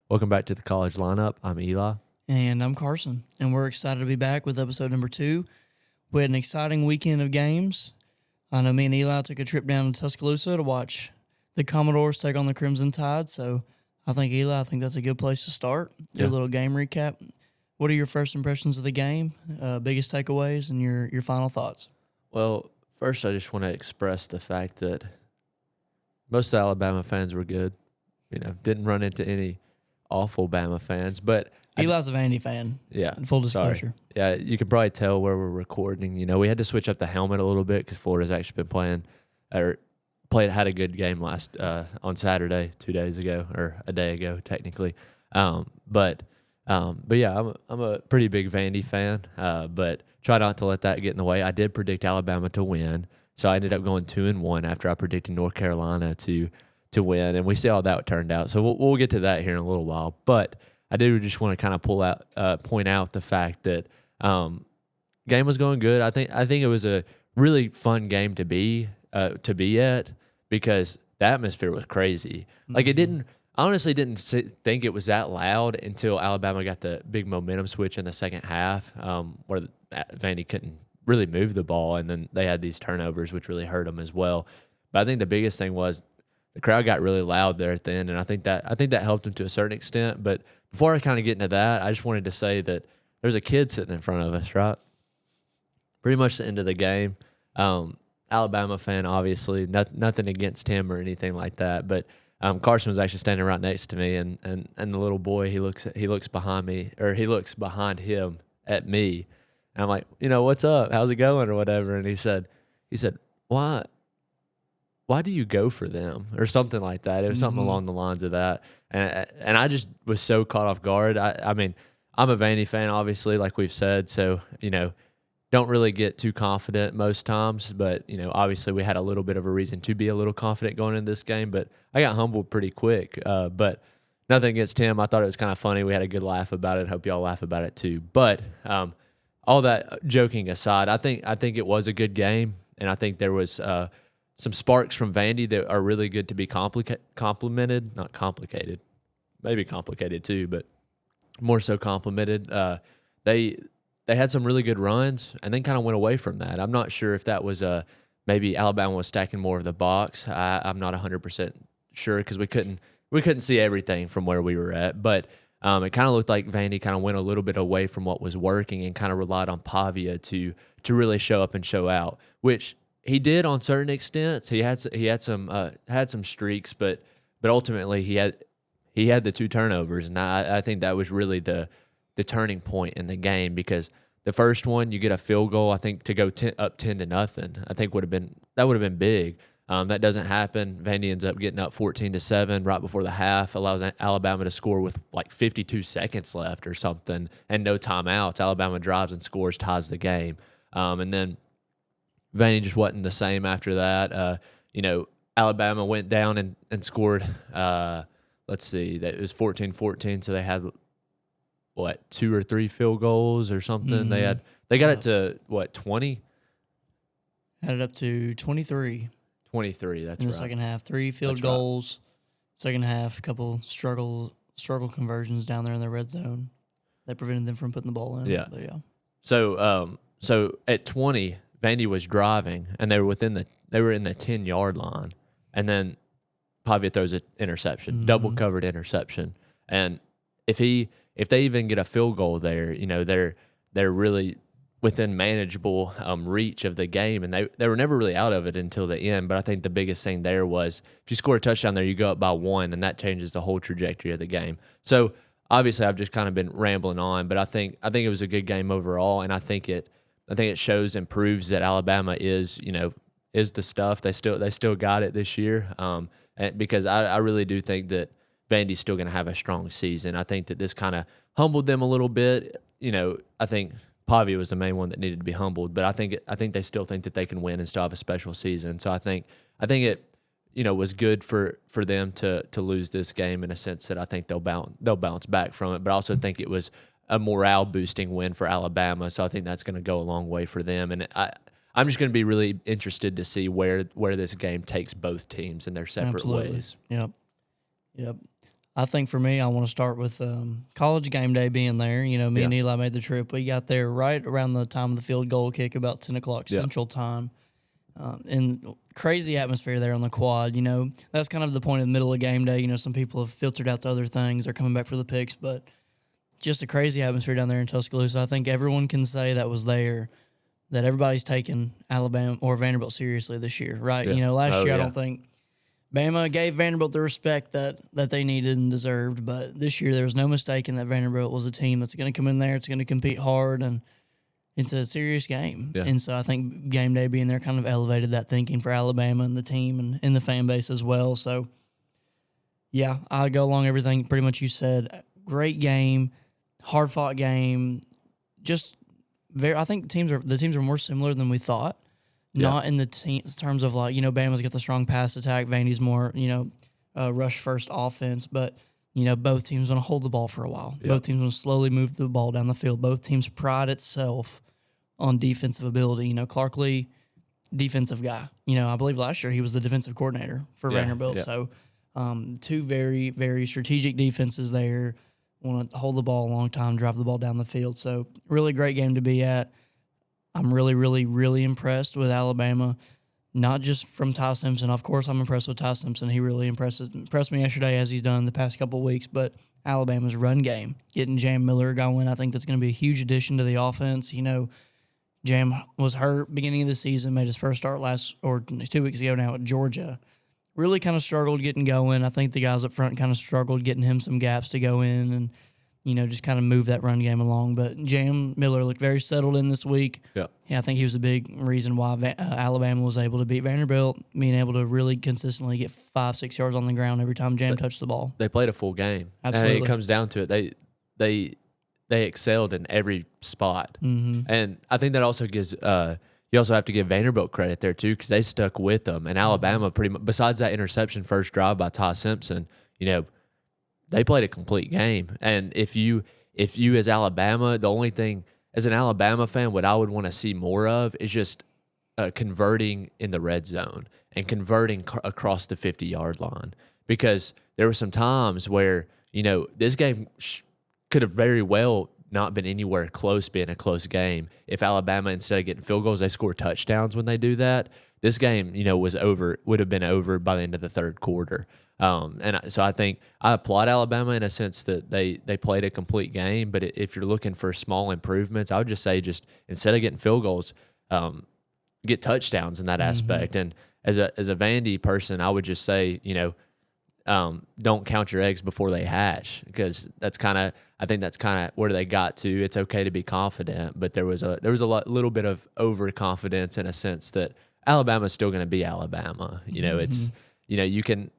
Welcome back to the college lineup. I'm Eli. And I'm Carson, and we're excited to be back with episode number 2. We had an exciting weekend of games. I know me and Eli took a trip down to Tuscaloosa to watch the Commodores take on the Crimson Tide, so I think that's a good place to start. Do a little game recap. What are your first impressions of the game, biggest takeaways, and your final thoughts? Well, first I just want to express the fact that most Alabama fans were good. Didn't run into any awful Bama fans, but Eli's a Vandy fan. Yeah, in full disclosure. Sorry. Yeah, you can probably tell where we're recording. We had to switch up the helmet a little bit because Florida's actually been had a good game last on Saturday, 2 days ago, or a day ago technically. But yeah, I'm a pretty big Vandy fan. But try not to let that get in the way. I did predict Alabama to win, so I ended up going 2-1 after I predicted North Carolina to win, and we see how that turned out. So we'll get to that here in a little while. But I do just want to kind of point out the fact that game was going good. I think it was a really fun game to be at because the atmosphere was crazy. Like I honestly didn't think it was that loud until Alabama got the big momentum switch in the second half, where Vandy couldn't really move the ball, and then they had these turnovers, which really hurt them as well. But I think the biggest thing was the crowd got really loud there at the end, and I think that helped them to a certain extent. But before I kind of get into that, I just wanted to say that there's a kid sitting in front of us, right? Pretty much the end of the game. Alabama fan, obviously, nothing against him or anything like that. But Carson was actually standing right next to me, and the little boy, he looks behind me, or he looks behind him at me, and I'm like, what's up? How's it going, or whatever? And he said, why do you go for them, or something like that? It was something along the lines of that. And I just was so caught off guard. I mean, I'm a Vandy fan, obviously, like we've said, so, don't really get too confident most times. But, obviously we had a little bit of a reason to be a little confident going into this game. But I got humbled pretty quick. But nothing against him. I thought it was kind of funny. We had a good laugh about it. Hope y'all laugh about it too. But all that joking aside, I think it was a good game. And I think there was some sparks from Vandy that are really good to be complimented. Not complicated. Maybe complicated too, but more so complimented. They had some really good runs and then kind of went away from that. I'm not sure if that was maybe Alabama was stacking more of the box. I'm not 100% sure because we couldn't see everything from where we were at. But it kind of looked like Vandy kind of went a little bit away from what was working and kind of relied on Pavia to really show up and show out, which he did on certain extents. He had some streaks, but ultimately he had the 2 turnovers, and I think that was really the turning point in the game, because the first one, you get a field goal, I think, to go up 10-0. I think would have been big. That doesn't happen. Vandy ends up getting up 14-7 right before the half, allows Alabama to score with like 52 seconds left or something, and no timeouts. Alabama drives and scores, ties the game, and then Vandy just wasn't the same after that. Alabama went down and scored. Let's see, that it was 14-14, so they had 2 or 3 field goals or something. Mm-hmm. They got it to 20? Had it up to 23. 23, that's right. In the second half, 3 field goals. Right. Second half, a couple struggle conversions down there in the red zone that prevented them from putting the ball in. Yeah. But yeah. So at 20, Vandy was driving, and they were in the 10-yard line, and then Pavia throws an interception, double covered interception, and if they even get a field goal there, they're really within manageable reach of the game, and they were never really out of it until the end. But I think the biggest thing there was if you score a touchdown there, you go up by 1, and that changes the whole trajectory of the game. So obviously, I've just kind of been rambling on, but I think it was a good game overall, and I think it shows and proves that Alabama is the stuff. They still got it this year, because I really do think that Vandy's still going to have a strong season. I think that this kind of humbled them a little bit. I think Pavia was the main one that needed to be humbled, but I think they still think that they can win and still have a special season. So I think it was good for them to lose this game, in a sense that I think they'll bounce back from it. But I also think it was a morale boosting win for Alabama. So I think that's going to go a long way for them. And I'm just going to be really interested to see where this game takes both teams in their separate ways. Yep. I think for me, I want to start with college game day being there. You know, me and Eli made the trip. We got there right around the time of the field goal kick, about 10 o'clock Central Time. And crazy atmosphere there on the quad. You know, that's kind of the point of the middle of game day. You know, some people have filtered out to other things. They're coming back for the picks, but just a crazy atmosphere down there in Tuscaloosa. I think everyone can say that was there, that everybody's taken Alabama or Vanderbilt seriously this year, right? Yeah. You know, last year I don't think Bama gave Vanderbilt the respect that they needed and deserved, but this year there was no mistaking that Vanderbilt was a team that's going to come in there, it's going to compete hard, and it's a serious game. Yeah. And so I think game day being there kind of elevated that thinking for Alabama and the team and the fan base as well. So, yeah, I go along everything pretty much you said. Great game, hard-fought game. Just I think the teams are more similar than we thought. Yeah. Not in the terms of, like, you know, Bama's got the strong pass attack. Vandy's more, you know, rush-first offense. But, you know, both teams want to hold the ball for a while. Yeah. Both teams want to slowly move the ball down the field. Both teams pride itself on defensive ability. You know, Clark Lee, defensive guy. You know, I believe last year he was the defensive coordinator for Vanderbilt. Yeah. So, two very, very strategic defenses there. Want to hold the ball a long time, drive the ball down the field. So, really great game to be at. I'm really, really, really impressed with Alabama, not just from Ty Simpson. Of course, I'm impressed with Ty Simpson. He really impressed me yesterday, as he's done the past couple of weeks. But Alabama's run game, getting Jam Miller going, I think that's going to be a huge addition to the offense. You know, Jam was hurt beginning of the season, made his first start 2 weeks ago now at Georgia. Really kind of struggled getting going. I think the guys up front kind of struggled getting him some gaps to go in and, you know, just kind of move that run game along. But Jam Miller looked very settled in this week. Yeah, I think he was a big reason why Alabama was able to beat Vanderbilt, being able to really consistently get 5-6 yards on the ground every time Jam touched the ball. They played a full game. Absolutely. And it comes down to it. They excelled in every spot. Mm-hmm. And I think that also gives you also have to give Vanderbilt credit there too, because they stuck with them. And Alabama, pretty much, besides that interception first drive by Ty Simpson, you know, they played a complete game. And if you as Alabama, the only thing as an Alabama fan, what I would want to see more of is just converting in the red zone and converting across the 50-yard line, because there were some times where, you know, this game could have very well not been anywhere close being a close game. If Alabama, instead of getting field goals, they score touchdowns when they do that, this game, you know, would have been over by the end of the third quarter. So I think I applaud Alabama in a sense that they played a complete game. But if you're looking for small improvements, I would just say, just instead of getting field goals, get touchdowns in that aspect. And as a Vandy person, I would just say, you know, don't count your eggs before they hatch, because I think that's kind of where they got to. It's okay to be confident, but there was a little bit of overconfidence in a sense that Alabama's still going to be Alabama. You know, it's, you know, you can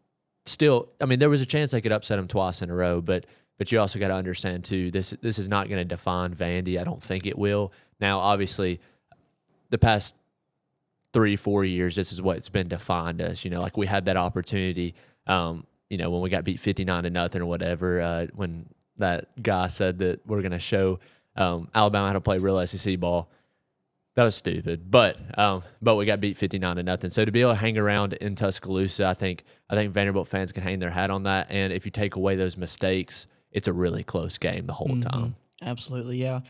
still, I mean, there was a chance they could upset them twice in a row, but you also got to understand too, this is not going to define Vandy. I don't think it will. Now, obviously, the past 3-4 years, this is what's been defined us. You know, like we had that opportunity, you know, when we got beat 59-0 or whatever, when that guy said that we're going to show Alabama how to play real SEC ball. That was stupid, but we got beat 59-0. So to be able to hang around in Tuscaloosa, I think Vanderbilt fans can hang their hat on that. And if you take away those mistakes, it's a really close game the whole time. Absolutely, yeah.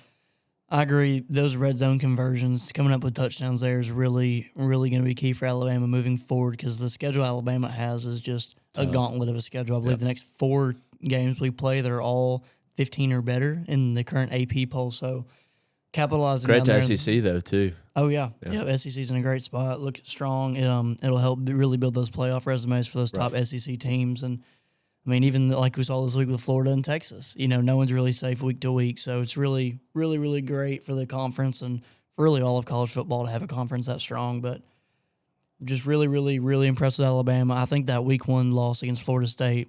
I agree. Those red zone conversions, coming up with touchdowns there is really, really going to be key for Alabama moving forward, because the schedule Alabama has is just a gauntlet of a schedule. I believe the next 4 games we play, they're all 15 or better in the current AP poll. So capitalizing great down to there. SEC though too. Oh yeah. SEC's in a great spot. Look strong. It'll help really build those playoff resumes for those top SEC teams. And I mean, even like we saw this week with Florida and Texas, you know, no one's really safe week to week. So it's really, really, really great for the conference and for really all of college football to have a conference that strong. But just really, really, really impressed with Alabama. I think that week 1 loss against Florida State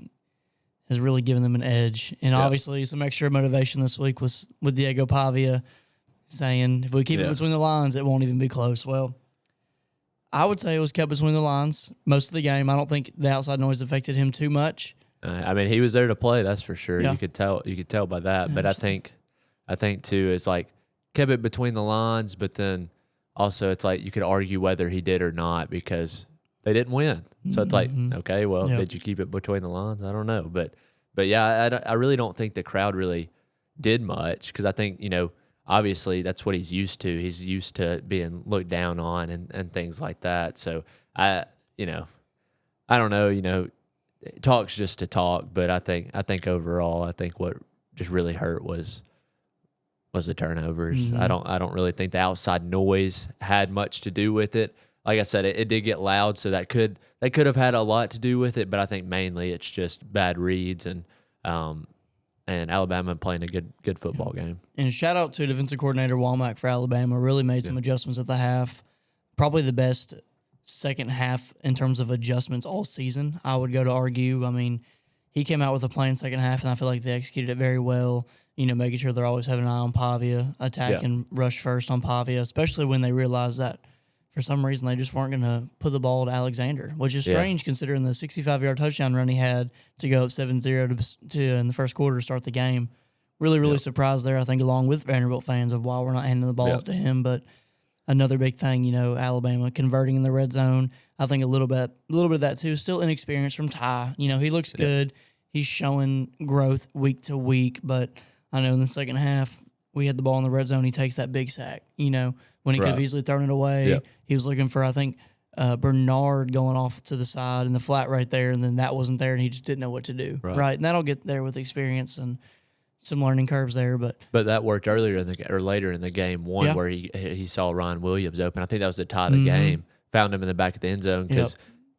has really given them an edge. And obviously some extra motivation this week was with Diego Pavia saying, if we keep it between the lines, it won't even be close. Well, I would say it was kept between the lines most of the game. I don't think the outside noise affected him too much. I mean, he was there to play, that's for sure. Yeah. You could tell by that. But I think too, it's like kept it between the lines, but then also it's like you could argue whether he did or not, because they didn't win. So it's like, okay, well, did you keep it between the lines? I don't know. But But yeah, I really don't think the crowd really did much because I think, obviously that's what he's used to. He's used to being looked down on and things like that. So you know, I don't know, talk's just to talk, but I think overall, I think what just really hurt was the turnovers. Mm-hmm. I don't really think the outside noise had much to do with it. Like I said, it did get loud, so that could have had a lot to do with it, but I think mainly it's just bad reads and Alabama playing a good football game. And shout out to defensive coordinator Womack for Alabama. Really made some adjustments at the half. Probably the best second half in terms of adjustments all season, I would go to argue. I mean, he came out with a plan second half, and I feel like they executed it very well. Making sure they're always having an eye on Pavia, attack and rush first on Pavia, especially when they realized that for some reason they just weren't going to put the ball to Alexander, which is strange considering the 65-yard touchdown run he had to go up 7-0 to in the first quarter to start the game. Really surprised there, I think, along with Vanderbilt fans of why we're not handing the ball off to him. But another big thing, Alabama converting in the red zone. I think a little bit of that too. Still inexperienced from Ty. He looks good. He's showing growth week to week, but I know in the second half we had the ball in the red zone. He takes that big sack. When he could have easily thrown it away. He was looking for, I think, Bernard going off to the side in the flat right there, and then that wasn't there, and he just didn't know what to do. Right, and that'll get there with experience and some learning curves there. But that worked later in the game one where he saw Ryan Williams open. I think that was the tie of the game. Found him in the back of the end zone because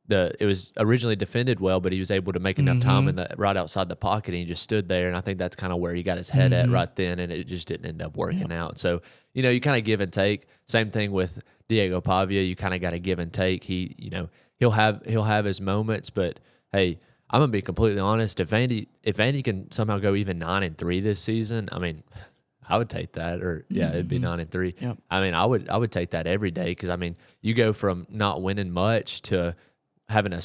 it was originally defended well, but he was able to make enough time right outside the pocket, and he just stood there. And I think that's kind of where he got his head at right then, and it just didn't end up working out. So you kind of give and take. Same thing with Diego Pavia. You kind of got to give and take. He'll have his moments, but hey, I'm gonna be completely honest. If Andy can somehow go even 9-3 this season, I mean, I would take that. Or it'd be 9-3. Yep. I mean, I would take that every day because I mean, you go from not winning much to having a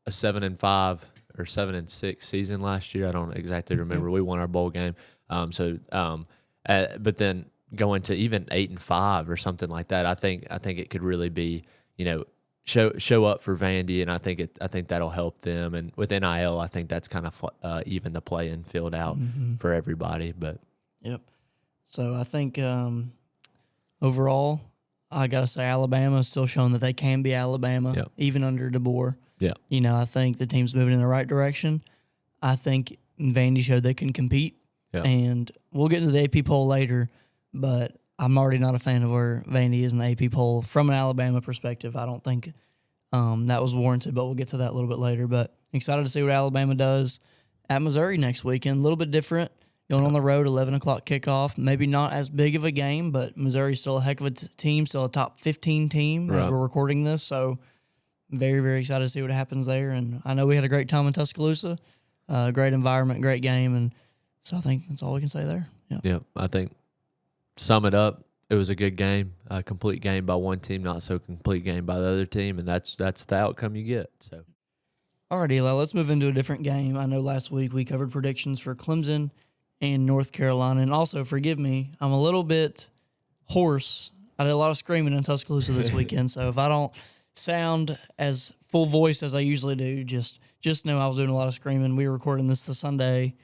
7-5 or 7-6 season last year. I don't exactly remember. We won our bowl game. But then going to even 8-5 or something like that, I think it could really be, show up for Vandy, and I think that'll help them. And with NIL, I think that's kind of even the playing field out for everybody. But so I think overall, I gotta say Alabama is still showing that they can be Alabama, even under DeBoer. I think the team's moving in the right direction. I think Vandy showed they can compete, and we'll get into the AP poll later. But I'm already not a fan of where Vandy is in the AP poll from an Alabama perspective. I don't think that was warranted, but we'll get to that a little bit later. But excited to see what Alabama does at Missouri next weekend. A little bit different. Going on the road, 11 o'clock kickoff. Maybe not as big of a game, but Missouri's still a heck of a team, still a top 15 team as we're recording this. So very, very excited to see what happens there. And I know we had a great time in Tuscaloosa. Great environment, great game. And so I think that's all we can say there. Yeah, I think to sum it up, it was a good game, a complete game by one team, not so complete game by the other team, and that's the outcome you get. So, all right, Eli, let's move into a different game. I know last week we covered predictions for Clemson and North Carolina, and also, forgive me, I'm a little bit hoarse. I did a lot of screaming in Tuscaloosa this weekend, so if I don't sound as full voiced as I usually do, just know I was doing a lot of screaming. We were recording this the Sunday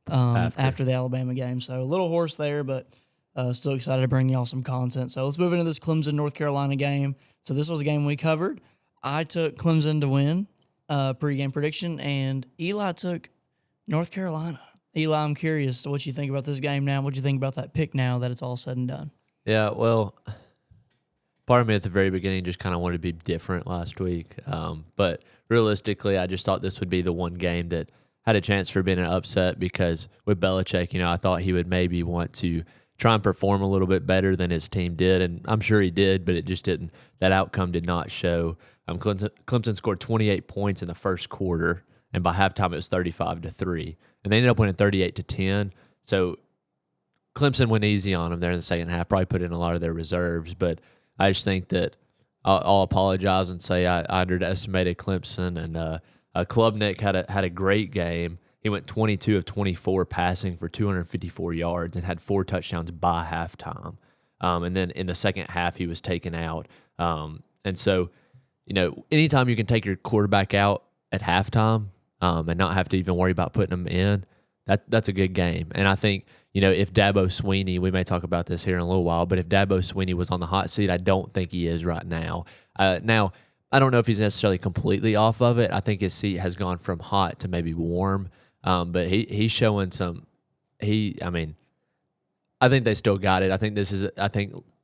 after the Alabama game, so a little hoarse there, but still excited to bring y'all some content. So let's move into this Clemson-North Carolina game. So this was a game we covered. I took Clemson to win, pregame prediction, and Eli took North Carolina. Eli, I'm curious what you think about this game now. What you think about that pick now that it's all said and done? Yeah, well, part of me at the very beginning just kind of wanted to be different last week. But realistically, I just thought this would be the one game that had a chance for being an upset because with Belichick, I thought he would maybe want to try and perform a little bit better than his team did, and I'm sure he did, but it just didn't. That outcome did not show. Clemson scored 28 points in the first quarter, and by halftime it was 35-3, and they ended up winning 38-10. So Clemson went easy on them there in the second half. Probably put in a lot of their reserves, but I just think that I'll apologize and say I underestimated Clemson, and Klubnik had a great game. He went 22 of 24 passing for 254 yards and had 4 touchdowns by halftime. And then in the second half, he was taken out. And so, anytime you can take your quarterback out at halftime, and not have to even worry about putting them in, that's a good game. And I think, if Dabo Swinney, we may talk about this here in a little while, but if Dabo Swinney was on the hot seat, I don't think he is right now. Now, I don't know if he's necessarily completely off of it. I think his seat has gone from hot to maybe warm, but he's showing some. I think they still got it. I think,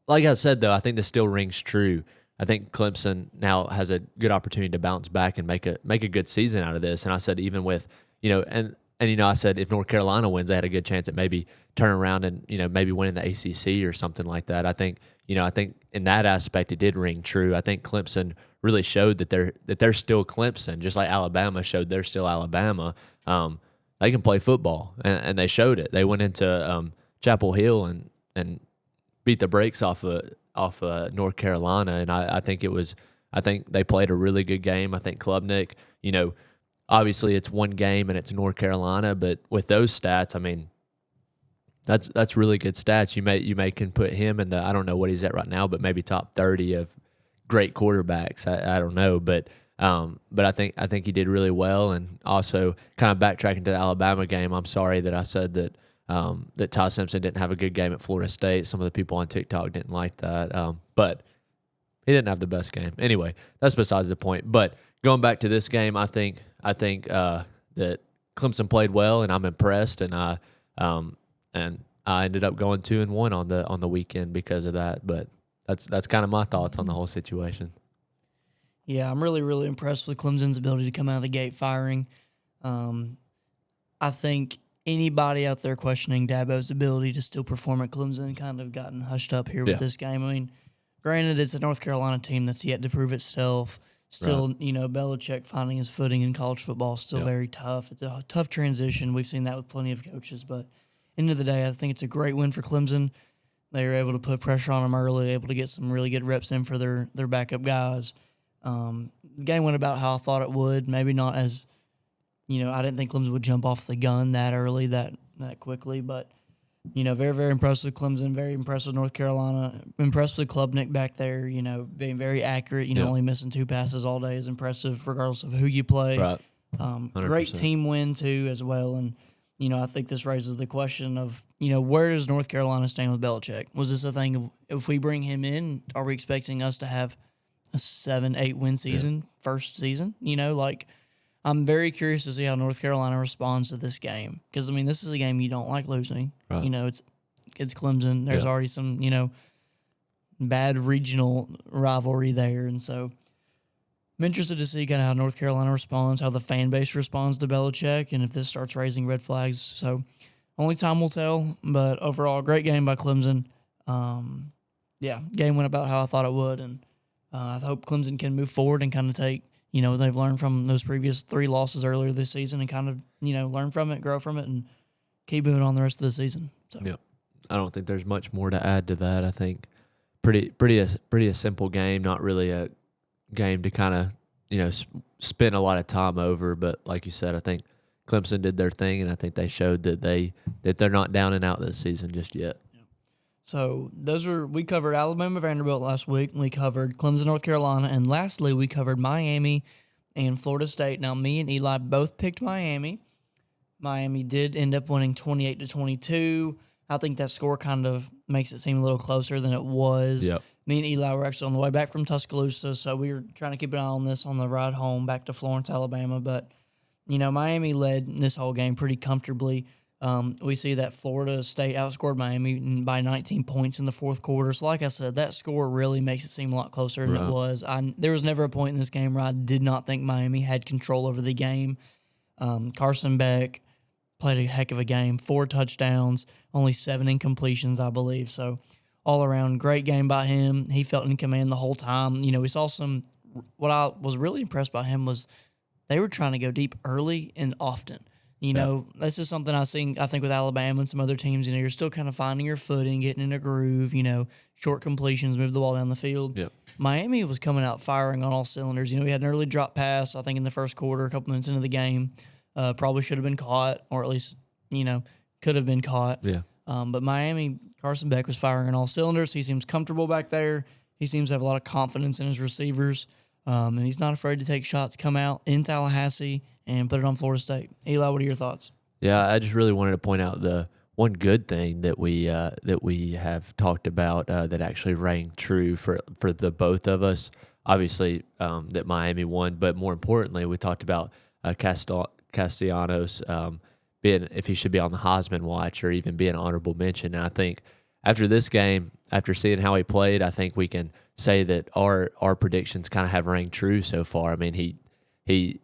like I said though, I think this still rings true. I think Clemson now has a good opportunity to bounce back and make a good season out of this. And I said even with I said if North Carolina wins, they had a good chance at maybe turning around and maybe winning the ACC or something like that. I think in that aspect it did ring true. I think Clemson really showed that they're still Clemson, just like Alabama showed they're still Alabama. They can play football, and they showed it. They went into Chapel Hill and beat the brakes off North Carolina, and I think they played a really good game. I think Klubnik, obviously it's one game and it's North Carolina, but with those stats, I mean, that's really good stats. You may can put him in the, I don't know what he's at right now, but maybe top 30 of great quarterbacks. I don't know, but I think he did really well. And also kind of backtracking to the Alabama game, I'm sorry that I said that Ty Simpson didn't have a good game at Florida State. Some of the people on TikTok didn't like that, but he didn't have the best game. Anyway, that's besides the point. But going back to this game, I think that Clemson played well, and I'm impressed. And I ended up going 2-1 on the weekend because of that. But that's kind of my thoughts on the whole situation. Yeah, I'm really, really impressed with Clemson's ability to come out of the gate firing. I think anybody out there questioning Dabo's ability to still perform at Clemson kind of gotten hushed up here with this game. I mean, granted, it's a North Carolina team that's yet to prove itself. Still, right. Belichick finding his footing in college football is still very tough. It's a tough transition. We've seen that with plenty of coaches. But end of the day, I think it's a great win for Clemson. They were able to put pressure on them early, able to get some really good reps in for their backup guys. The game went about how I thought it would. Maybe not as, I didn't think Clemson would jump off the gun that early, that quickly. But, very, very impressed with Clemson, very impressed with North Carolina, impressed with Klubnik back there, being very accurate, only missing 2 passes all day is impressive regardless of who you play. Right. Great team win, too, as well. And, I think this raises the question of, where does North Carolina stand with Belichick? Was this a thing of if we bring him in, are we expecting us to have a 7-8 win season, first season? I'm very curious to see how North Carolina responds to this game because, this is a game you don't like losing. Right. It's Clemson. There's already some, bad regional rivalry there. And so I'm interested to see kind of how North Carolina responds, how the fan base responds to Belichick, and if this starts raising red flags. So only time will tell, but overall, great game by Clemson. Game went about how I thought it would, and I hope Clemson can move forward and kind of take, they've learned from those previous 3 losses earlier this season and kind of, learn from it, grow from it, and keep moving on the rest of the season. So. Yeah, I don't think there's much more to add to that. I think pretty a simple game, not really a game to kind of, spend a lot of time over. But like you said, I think Clemson did their thing, and I think they showed that they're not down and out this season just yet. So we covered Alabama, Vanderbilt last week. We covered Clemson, North Carolina, and lastly we covered Miami and Florida State. Now me and Eli both picked Miami. Miami did end up winning 28-22. I think that score kind of makes it seem a little closer than it was. Yep. Me and Eli were actually on the way back from Tuscaloosa, so we were trying to keep an eye on this on the ride home back to Florence, Alabama. But Miami led this whole game pretty comfortably. We see that Florida State outscored Miami by 19 points in the fourth quarter. So like I said, that score really makes it seem a lot closer than it was. There was never a point in this game where I did not think Miami had control over the game. Carson Beck played a heck of a game, 4 touchdowns, only 7 incompletions, I believe. So all around, great game by him. He felt in command the whole time. We saw what I was really impressed by him was they were trying to go deep early and often. This is something I think with Alabama and some other teams, you're still kind of finding your footing, getting in a groove, short completions, move the ball down the field. Yep. Miami was coming out firing on all cylinders. We had an early drop pass, I think, in the first quarter, a couple minutes into the game. Probably should have been caught, or at least, could have been caught. Yeah. But Miami, Carson Beck was firing on all cylinders. He seems comfortable back there. He seems to have a lot of confidence in his receivers. And he's not afraid to take shots, come out in Tallahassee and put it on Florida State. Eli, what are your thoughts? Yeah, I just really wanted to point out the one good thing that we have talked about that actually rang true for the both of us. Obviously, that Miami won, but more importantly, we talked about Castellanos being if he should be on the Heisman watch or even be an honorable mention. And I think after this game, after seeing how he played, I think we can say that our predictions kind of have rang true so far. I mean, he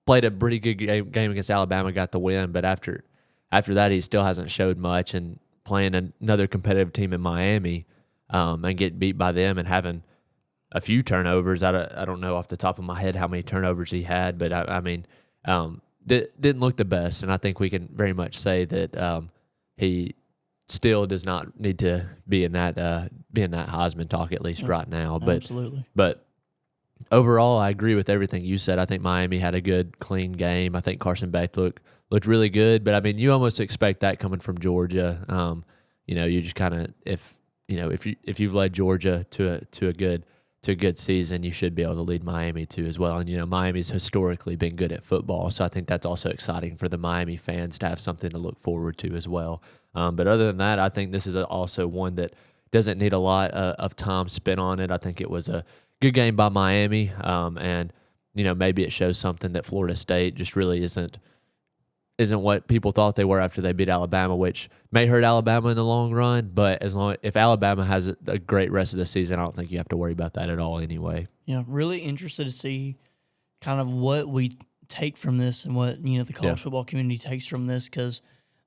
played a pretty good game against Alabama, got the win, but after that, he still hasn't showed much. And playing another competitive team in Miami and getting beat by them and having a few turnovers. I don't know off the top of my head how many turnovers he had, but I mean, didn't look the best. And I think we can very much say that he still does not need to be in that Heisman talk, at least right now. But absolutely. But overall, I agree with everything you said. I think Miami had a good, clean game. I think Carson Beck looked really good. But I mean, you almost expect that coming from Georgia. You just kind of if you've led Georgia to a good season, you should be able to lead Miami too as well. And Miami's historically been good at football, so I think that's also exciting for the Miami fans to have something to look forward to as well. But other than that, I think this is also one that doesn't need a lot of time spent on it. I think it was a good game by Miami, and maybe it shows something that Florida State just really isn't what people thought they were after they beat Alabama, which may hurt Alabama in the long run. But if Alabama has a great rest of the season, I don't think you have to worry about that at all anyway. Yeah, really interested to see kind of what we take from this and what the college football community takes from this, because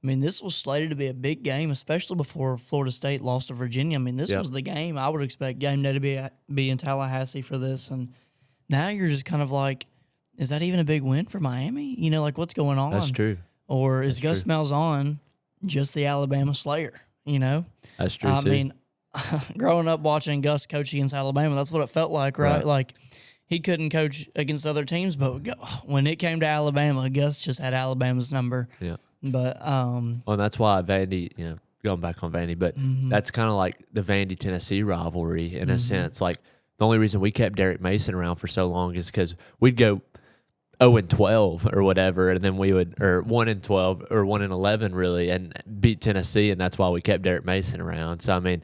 I mean, this was slated to be a big game, especially before Florida State lost to Virginia. I mean, this was the game I would expect game day to be in Tallahassee for this. And now you're just kind of like, is that even a big win for Miami? Like what's going on? That's true. Or is Gus Malzahn just the Alabama Slayer? That's true, I too. mean, growing up watching Gus coach against Alabama, that's what it felt like, right? Like he couldn't coach against other teams, but when it came to Alabama, Gus just had Alabama's number. Yeah. But well, that's why Vandy, going back on Vandy, but that's kind of like the Vandy Tennessee rivalry in a sense. Like the only reason we kept Derek Mason around for so long is because we'd go 0-12 or whatever, and then we would, or 1-12 or 1-11 really, and beat Tennessee, and that's why we kept Derek Mason around. So I mean,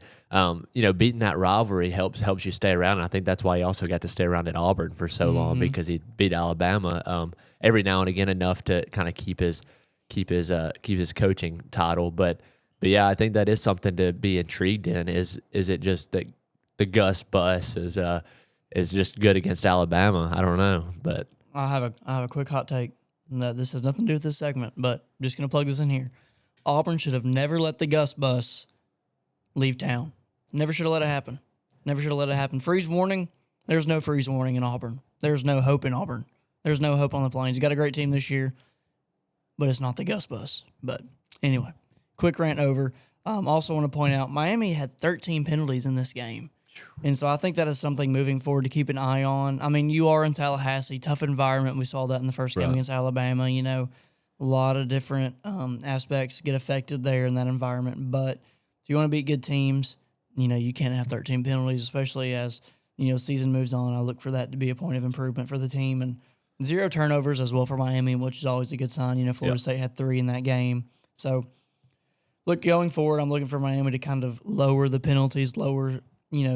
beating that rivalry helps you stay around. And I think that's why he also got to stay around at Auburn for so long, because he beat Alabama every now and again enough to kind of keep his coaching title. But yeah, I think that is something to be intrigued in. Is it just that the Gus bus is just good against Alabama? I don't know, but I have a quick hot take. This has nothing to do with this segment, but I'm just going to plug this in here. Auburn should have never let the Gus bus leave town. Never should have let it happen. Never should have let it happen. Freeze warning. There's no freeze warning in Auburn. There's no hope in Auburn. There's no hope on the Plains. You got a great team this year, but it's not the Gus bus. But anyway, quick rant over. Also want to point out Miami had 13 penalties in this game. And so I think that is something moving forward to keep an eye on. I mean, you are in Tallahassee, tough environment. We saw that in the first game against Alabama. A lot of different aspects get affected there in that environment. But if you want to beat good teams, you can't have 13 penalties, especially as, season moves on. I look for that to be a point of improvement for the team. And 0 turnovers as well for Miami, which is always a good sign. Florida State had 3 in that game. So, look, going forward, I'm looking for Miami to kind of lower the penalties, lower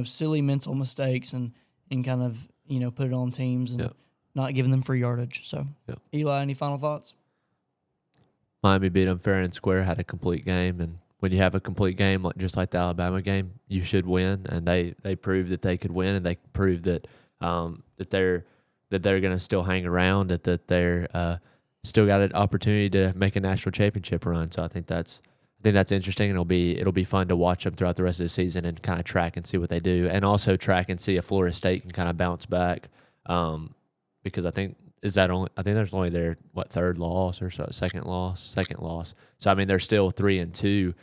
silly mental mistakes and kind of, put it on teams and not giving them free yardage. So, Eli, any final thoughts? Miami beat them fair and square, had a complete game. And when you have a complete game, just like the Alabama game, you should win. And they proved that they could win, and they proved that that they're going to still hang around, that they're still got an opportunity to make a national championship run. So I think that's interesting, and it'll be fun to watch them throughout the rest of the season and kind of track and see what they do, and also track and see if Florida State can kind of bounce back, because I think there's only their third loss or so, second loss. So I mean they're still 3-2,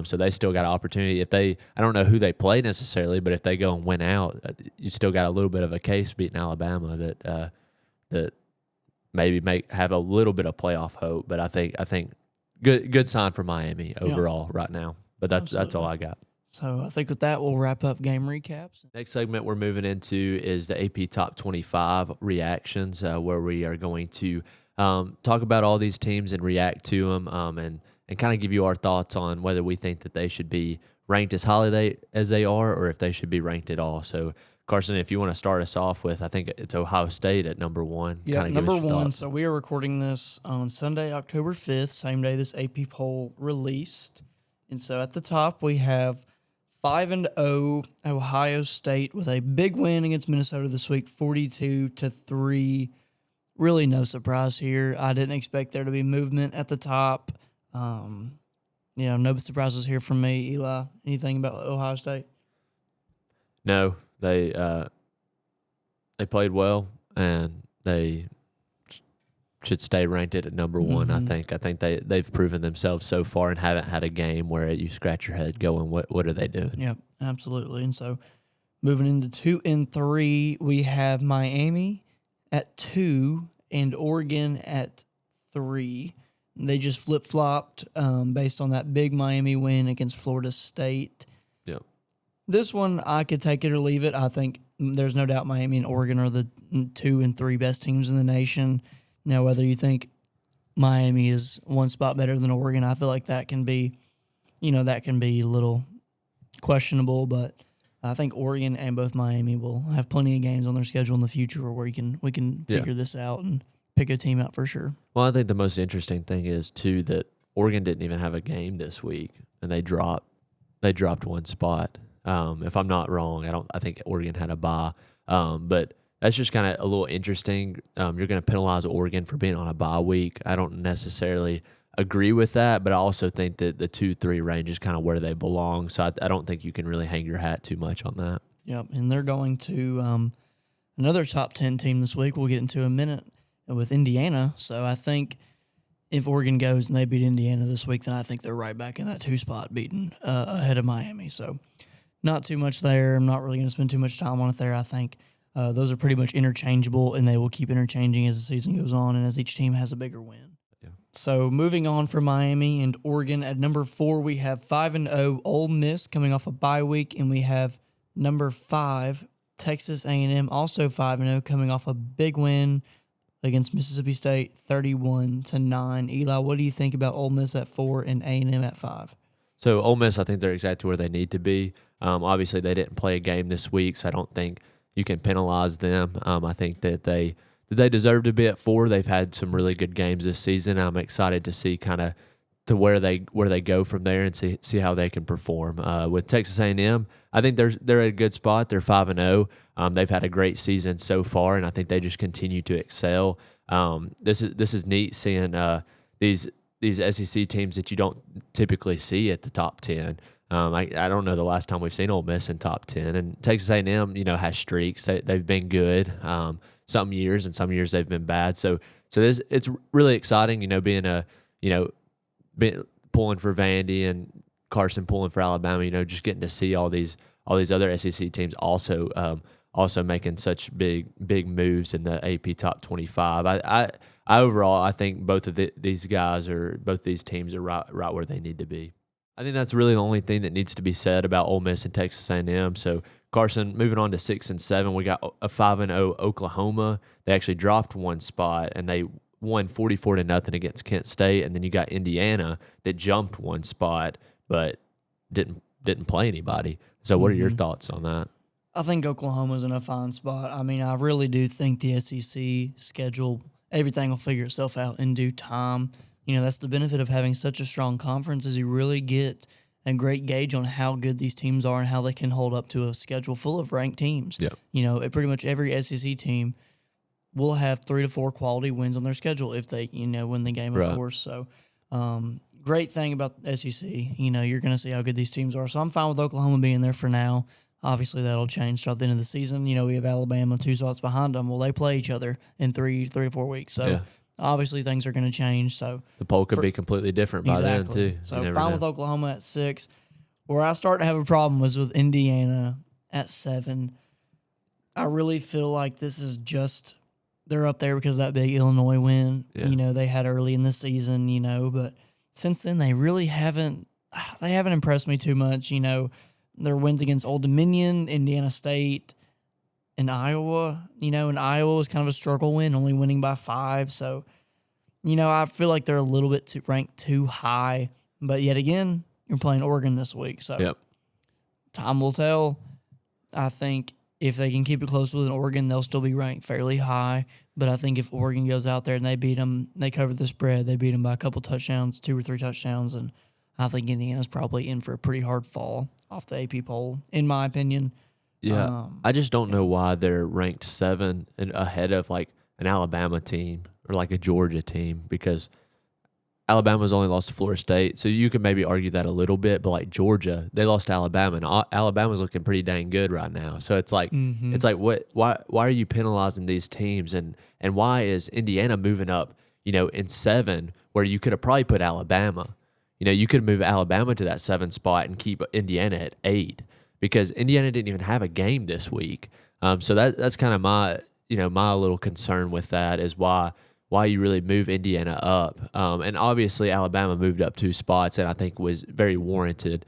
so they still got an opportunity. I don't know who they play necessarily, but if they go and win out, you still got a little bit of a case beating Alabama that maybe have a little bit of playoff hope. But I think. Good sign for Miami overall right now. But that's all I got. So I think with that, we'll wrap up game recaps. Next segment we're moving into is the AP Top 25 reactions, where we are going to talk about all these teams and react to them, and kind of give you our thoughts on whether we think that they should be ranked as highly as they are, or if they should be ranked at all. So, Carson, if you want to start us off with, I think it's Ohio State at number one. Yeah, Kinda number give us your one. thoughts. So we are recording this on Sunday, October 5th, same day this AP poll released. And so at the top, we have 5-0 Ohio State with a big win against Minnesota this week, 42-3. Really no surprise here. I didn't expect there to be movement at the top. No surprises here from me. Eli, anything about Ohio State? No, they played well, and they should stay ranked at number one. I think they've proven themselves so far and haven't had a game where you scratch your head going, what are they doing? Yep, absolutely. And so moving into 2 and 3, we have Miami at 2 and Oregon at 3. They just flip-flopped based on that big Miami win against Florida State. Yep. This one, I could take it or leave it. I think there's no doubt Miami and Oregon are the 2 and 3 best teams in the nation. Now, whether you think Miami is one spot better than Oregon, I feel like that can be a little questionable, but I think Oregon and both Miami will have plenty of games on their schedule in the future where we can figure this out and pick a team out for sure. Well, I think the most interesting thing is, too, that Oregon didn't even have a game this week, and they dropped one spot. If I'm not wrong, I think Oregon had a bye, but that's just kind of a little interesting. You're going to penalize Oregon for being on a bye week. I don't necessarily agree with that, but I also think that the 2-3 range is kind of where they belong. So I don't think you can really hang your hat too much on that. Yep, and they're going to another top 10 team this week. We'll get into in a minute with Indiana. So I think if Oregon goes and they beat Indiana this week, then I think they're right back in that 2 spot, beating ahead of Miami. So not too much there. I'm not really going to spend too much time on it there. I think those are pretty much interchangeable, and they will keep interchanging as the season goes on and as each team has a bigger win. Yeah. So moving on from Miami and Oregon, at number 4, we have 5-0 Ole Miss coming off a bye week, and we have number 5 Texas A&M, also 5-0, coming off a big win against Mississippi State, 31-9. Eli, what do you think about Ole Miss at 4 and A&M at 5? So Ole Miss, I think they're exactly where they need to be. Obviously, they didn't play a game this week, so I don't think you can penalize them. I think that they deserve to be at 4. They've had some really good games this season. I'm excited to see kind of to where they go from there and see how they can perform. With Texas A&M, I think they're at a good spot. They're 5-0. They've had a great season so far, and I think they just continue to excel. This is neat seeing these SEC teams that you don't typically see at the top 10. I don't know the last time we've seen Ole Miss in top 10, and Texas A&M, has streaks. They've been good some years, and some years they've been bad. So it's really exciting, being pulling for Vandy and Carson pulling for Alabama. Just getting to see all these other SEC teams also making such big moves in the AP top 25. I overall I think both of these teams are right where they need to be. I think that's really the only thing that needs to be said about Ole Miss and Texas A&M. So, Carson, moving on to 6 and 7, we got a 5-0 Oklahoma. They actually dropped one spot, and they won 44-0 against Kent State. And then you got Indiana that jumped one spot, but didn't play anybody. So, what are your thoughts on that? I think Oklahoma's in a fine spot. I mean, I really do think the SEC schedule, everything will figure itself out in due time. That's the benefit of having such a strong conference, is you really get a great gauge on how good these teams are and how they can hold up to a schedule full of ranked teams. Yeah. Pretty much every SEC team will have 3 to 4 quality wins on their schedule if they, win the game, of course. So, great thing about the SEC, you're going to see how good these teams are. So I'm fine with Oklahoma being there for now. Obviously, that'll change throughout the end of the season. We have Alabama 2 spots behind them. Well, they play each other in 3 to 4 weeks. So, obviously, things are going to change. So the poll could be completely different by then, too. So, fine with Oklahoma at 6. Where I start to have a problem was with Indiana at 7. I really feel like this is just they're up there because of that big Illinois win, they had early in the season, but since then they really haven't impressed me too much, Their wins against Old Dominion, Indiana State, and Iowa. And Iowa was kind of a struggle win, only winning by 5. So I feel like they're a little bit ranked too high. But yet again, you're playing Oregon this week. So Yep. time will tell. I think if they can keep it close with Oregon, they'll still be ranked fairly high. But I think if Oregon goes out there and they beat them, they cover the spread, they beat them by a couple touchdowns, 2 or 3 touchdowns, and I think Indiana's probably in for a pretty hard fall off the AP poll, in my opinion. Yeah, I just don't know why they're ranked 7 and ahead of like an Alabama team or like a Georgia team, because Alabama's only lost to Florida State, so you could maybe argue that a little bit. But like Georgia, they lost to Alabama, and Alabama's looking pretty dang good right now. So it's like what? Why are you penalizing these teams, and why is Indiana moving up? In 7 where you could have probably put Alabama. You could move Alabama to that 7 spot and keep Indiana at 8. Because Indiana didn't even have a game this week. So that's kind of my little concern with that, is why you really move Indiana up. And obviously Alabama moved up 2 spots, and I think was very warranted,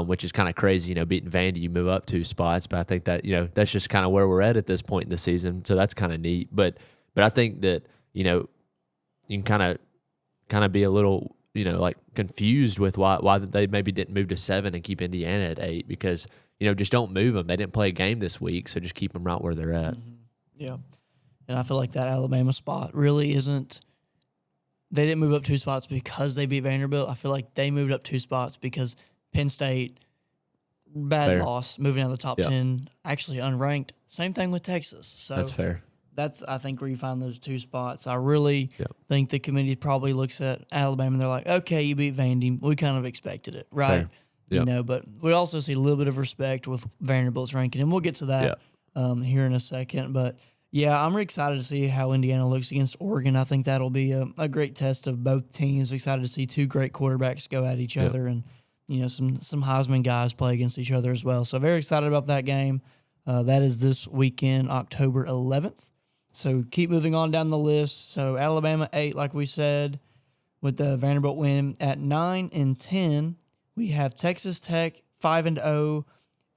which is kind of crazy, beating Vandy, you move up 2 spots. But I think that, that's just kind of where we're at this point in the season. So that's kind of neat. But I think that, you can kind of be a little, like confused with why they maybe didn't move to 7 and keep Indiana at 8, because just don't move them. They didn't play a game this week, so just keep them right where they're at. Mm-hmm. Yeah. And I feel like that Alabama spot really isn't – they didn't move up 2 spots because they beat Vanderbilt. I feel like they moved up 2 spots because Penn State, bad loss, moving out of the top 10, actually unranked. Same thing with Texas. So that's fair. That's, I think, where you find those 2 spots. I really think the committee probably looks at Alabama and they're like, okay, you beat Vandy. We kind of expected it, right? Fair. But we also see a little bit of respect with Vanderbilt's ranking, and we'll get to that here in a second. But, yeah, I'm excited to see how Indiana looks against Oregon. I think that'll be a great test of both teams. Excited to see 2 great quarterbacks go at each other, and some Heisman guys play against each other as well. So very excited about that game. That is this weekend, October 11th. So keep moving on down the list. So Alabama 8, like we said, with the Vanderbilt win at 9 and 10. We have Texas Tech 5-0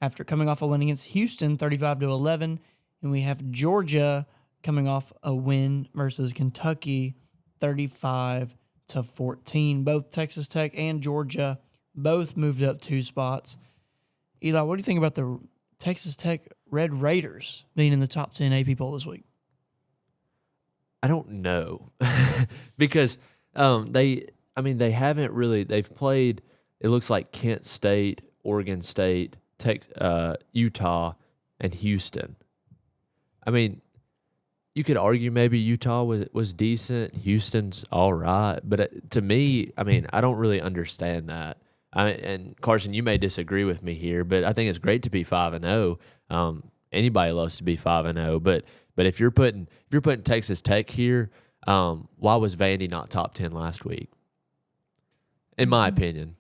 after coming off a win against Houston 35-11, and we have Georgia coming off a win versus Kentucky 35-14. Both Texas Tech and Georgia both moved up 2 spots. Eli, what do you think about the Texas Tech Red Raiders being in the top 10 AP poll this week? I don't know because they haven't really. They've played. It looks like Kent State, Oregon State, Utah, and Houston. I mean, you could argue maybe Utah was decent. Houston's all right. But to me, I don't really understand that. And Carson, you may disagree with me here, but I think it's great to be 5-0. Anybody loves to be 5-0. But if you're putting Texas Tech here, why was Vandy not top 10 last week? In my opinion.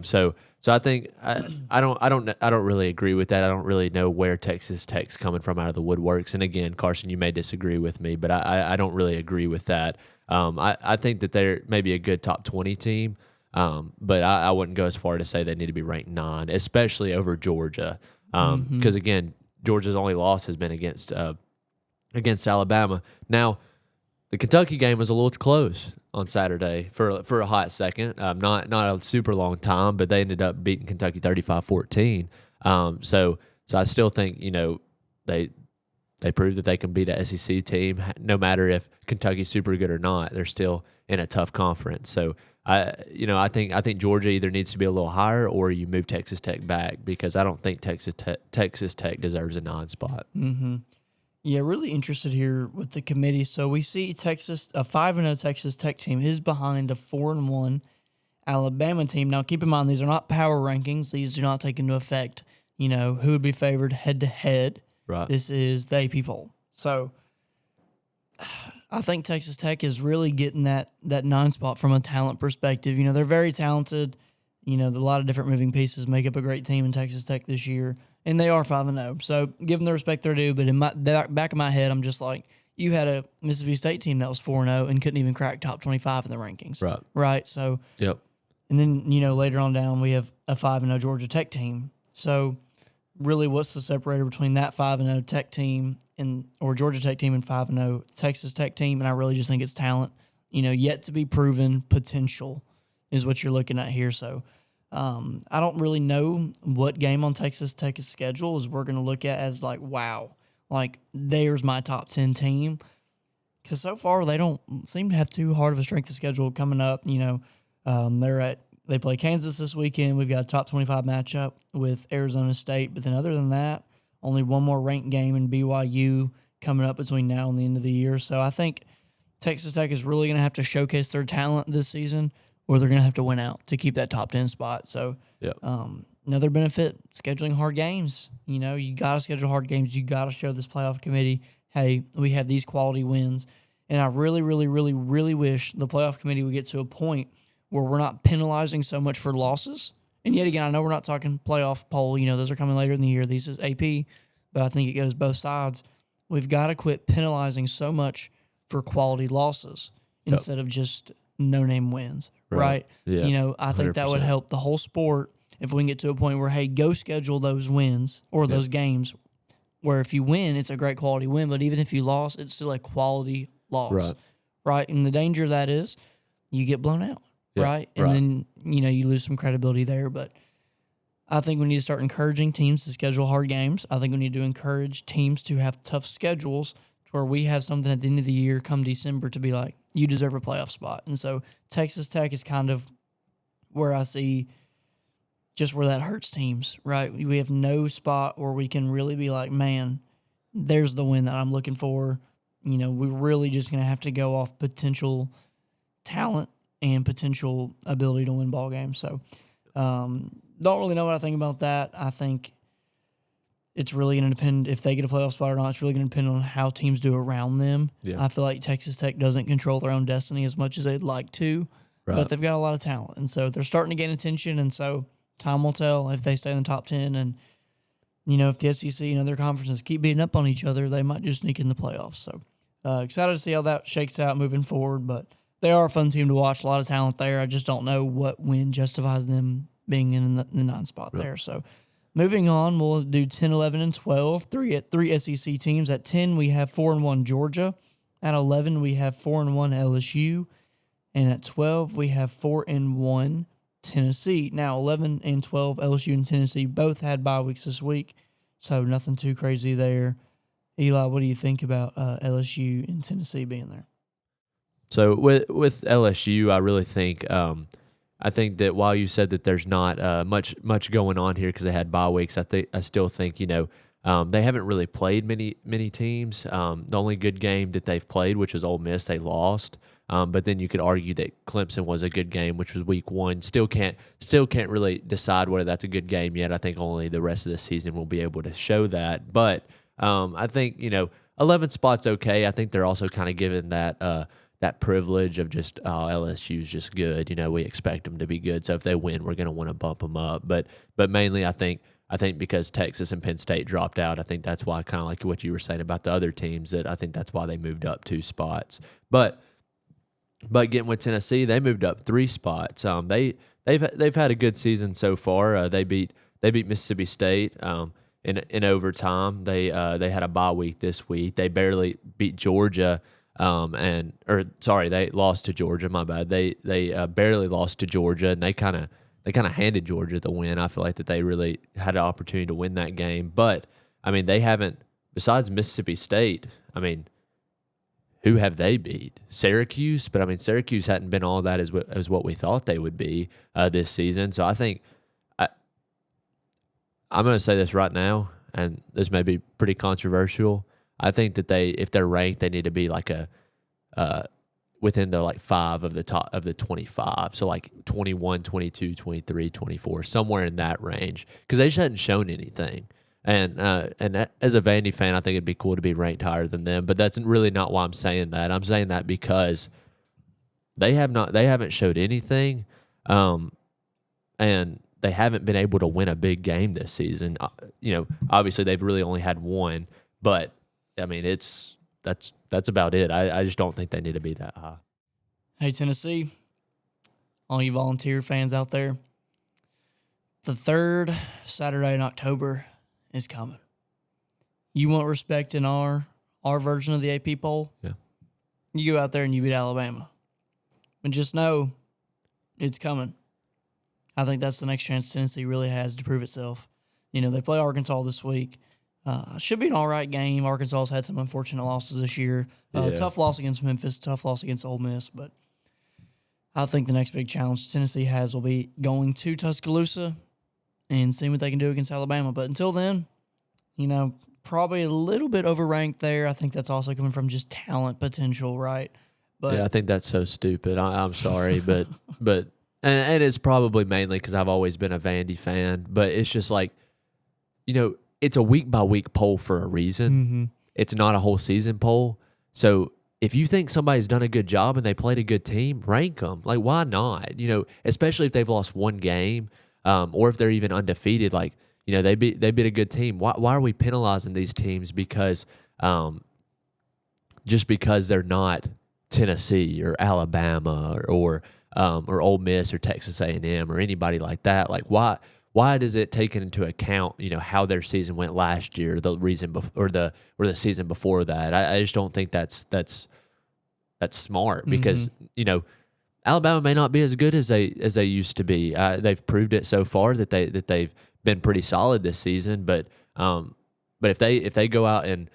So I think I don't really agree with that. I don't really know where Texas Tech's coming from out of the woodworks. And again, Carson, you may disagree with me, but I don't really agree with that. I think that they're maybe a good top 20 team, but I wouldn't go as far to say they need to be ranked 9, especially over Georgia. Because again, Georgia's only loss has been against Alabama. Now, the Kentucky game was a little close on Saturday for a hot second. Not a super long time, but they ended up beating Kentucky 35-14. So I still think they proved that they can beat a SEC team no matter if Kentucky's super good or not. They're still in a tough conference. So I think Georgia either needs to be a little higher or you move Texas Tech back, because I don't think Texas Tech deserves a 9 spot. Mm-hmm. Yeah, really interested here with the committee. So we see a 5-0 Texas Tech team is behind a 4-1 Alabama team. Now, keep in mind, these are not power rankings. These do not take into effect, who would be favored head-to-head. Right. This is the AP poll. So I think Texas Tech is really getting that 9 spot from a talent perspective. They're very talented. A lot of different moving pieces make up a great team in Texas Tech this year. And they are 5-0. So give them the respect they're due. But in the back of my head, I'm just like, you had a Mississippi State team that was 4-0 and couldn't even crack top 25 in the rankings. Right. Right. So, yep. And then, later on down, we have a 5-0 Georgia Tech team. So really, what's the separator between that 5-0 Tech team or Georgia Tech team and 5-0 Texas Tech team? And I really just think it's talent. yet to be proven potential is what you're looking at here. So I don't really know what game on Texas Tech's schedule is we're going to look at as like, wow, like there's my top 10 team. Because so far they don't seem to have too hard of a strength of schedule coming up. They play Kansas this weekend. We've got a top 25 matchup with Arizona State. But then other than that, only one more ranked game in BYU coming up between now and the end of the year. So I think Texas Tech is really going to have to showcase their talent this season, or they're going to have to win out to keep that top 10 spot. So another benefit, scheduling hard games. You got to schedule hard games. You got to show this playoff committee, hey, we have these quality wins. And I really, really, really, really wish the playoff committee would get to a point where we're not penalizing so much for losses. And yet again, I know we're not talking playoff poll. Those are coming later in the year. These is AP, but I think it goes both sides. We've got to quit penalizing so much for quality losses instead of just no-name wins, right? Yeah. I think that would help the whole sport if we can get to a point where, hey, go schedule those wins or those games where if you win, it's a great quality win, but even if you lost, it's still a quality loss, right? And the danger of that is you get blown out, right? And then, you lose some credibility there. But I think we need to start encouraging teams to schedule hard games. I think we need to encourage teams to have tough schedules to where we have something at the end of the year come December to be like, you deserve a playoff spot. And so Texas Tech is kind of where I see just where that hurts teams, right? We have no spot where we can really be like, man, there's the win that I'm looking for. We're really just going to have to go off potential talent and potential ability to win ball games. So don't really know what I think about that. I think it's really going to depend if they get a playoff spot or not. It's really going to depend on how teams do around them. Yeah. I feel like Texas Tech doesn't control their own destiny as much as they'd like to, but they've got a lot of talent. And so they're starting to gain attention, and so time will tell if they stay in the top 10. And, if the SEC and other conferences keep beating up on each other, they might just sneak in the playoffs. So excited to see how that shakes out moving forward. But they are a fun team to watch. A lot of talent there. I just don't know what win justifies them being in the 9 spot there. So moving on, we'll do 10, 11, and 12. Three SEC teams. At 10, we have 4-1 Georgia. At 11, we have 4-1 LSU. And at 12, we have 4-1 Tennessee. Now, 11 and 12, LSU and Tennessee both had bye weeks this week, so nothing too crazy there. Eli, what do you think about LSU and Tennessee being there? So with LSU, I really think I think that while you said that there's not much going on here because they had bye weeks, I still think they haven't really played many teams. The only good game that they've played, which was Ole Miss, they lost. But then you could argue that Clemson was a good game, which was week 1. Still can't really decide whether that's a good game yet. I think only the rest of the season will be able to show that. But I think 11 spots okay. I think they're also kind of given that privilege of just LSU's just good. We expect them to be good, so if they win, we're going to want to bump them up. But mainly, I think because Texas and Penn State dropped out, I think that's why, kind of like what you were saying about the other teams, that I think that's why they moved up 2 spots. But getting with Tennessee, they moved up 3 spots. They've had a good season so far. They beat Mississippi State in overtime. They had a bye week this week. They barely beat Georgia. They lost to Georgia. My bad. They barely lost to Georgia, and they kind of handed Georgia the win. I feel like that they really had an opportunity to win that game. But I mean, they haven't, besides Mississippi State. I mean, who have they beat? Syracuse, but I mean, Syracuse hadn't been all that as what we thought they would be this season. So I think I'm going to say this right now, and this may be pretty controversial. I think that if they're ranked, they need to be like within the 5 of the top of the 25. So like 21, 22, 23, 24, somewhere in that range, because they just hadn't shown anything. And as a Vandy fan, I think it'd be cool to be ranked higher than them. But that's really not why I'm saying that. I'm saying that because they haven't showed anything, and they haven't been able to win a big game this season. Obviously they've really only had one, but I mean that's about it. I just don't think they need to be that high. Hey Tennessee, all you volunteer fans out there, the 3rd Saturday in October is coming. You want respect in our version of the AP poll? Yeah. You go out there and you beat Alabama. But just know it's coming. I think that's the next chance Tennessee really has to prove itself. They play Arkansas this week. Should be an all right game. Arkansas's had some unfortunate losses this year. Tough loss against Memphis, tough loss against Ole Miss. But I think the next big challenge Tennessee has will be going to Tuscaloosa and seeing what they can do against Alabama. But until then, probably a little bit overranked there. I think that's also coming from just talent potential, right? But yeah, I think that's so stupid. I'm sorry, but and it's probably mainly because I've always been a Vandy fan. But it's just like, it's a week by week poll for a reason. Mm-hmm. It's not a whole season poll. So if you think somebody's done a good job and they played a good team, rank them. Like, why not? Especially if they've lost one game, or if they're even undefeated. Like, they beat a good team. Why are we penalizing these teams because just because they're not Tennessee or Alabama or Ole Miss or Texas A&M or anybody like that? Like, why does it take into account how their season went last year, the reason or the season before that? I just don't think that's smart because Alabama may not be as good as they used to be. They've proved it so far that they've been pretty solid this season. But if they go out and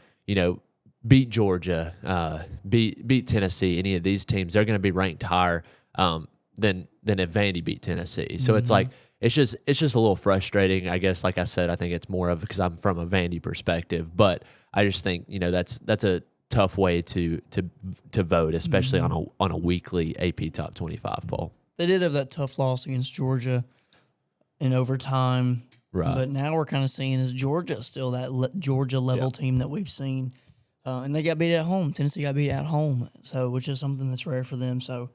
beat Georgia, beat Tennessee, any of these teams, they're going to be ranked higher than if Vandy beat Tennessee. So it's like it's just a little frustrating. I guess, like I said, I think it's more of because I'm from a Vandy perspective, but I just think that's a tough way to vote, especially on a weekly AP Top 25 poll. They did have that tough loss against Georgia in overtime, right? But now we're kind of seeing is Georgia still that Georgia level team that we've seen, and they got beat at home. Tennessee got beat at home, so which is something that's rare for them. So,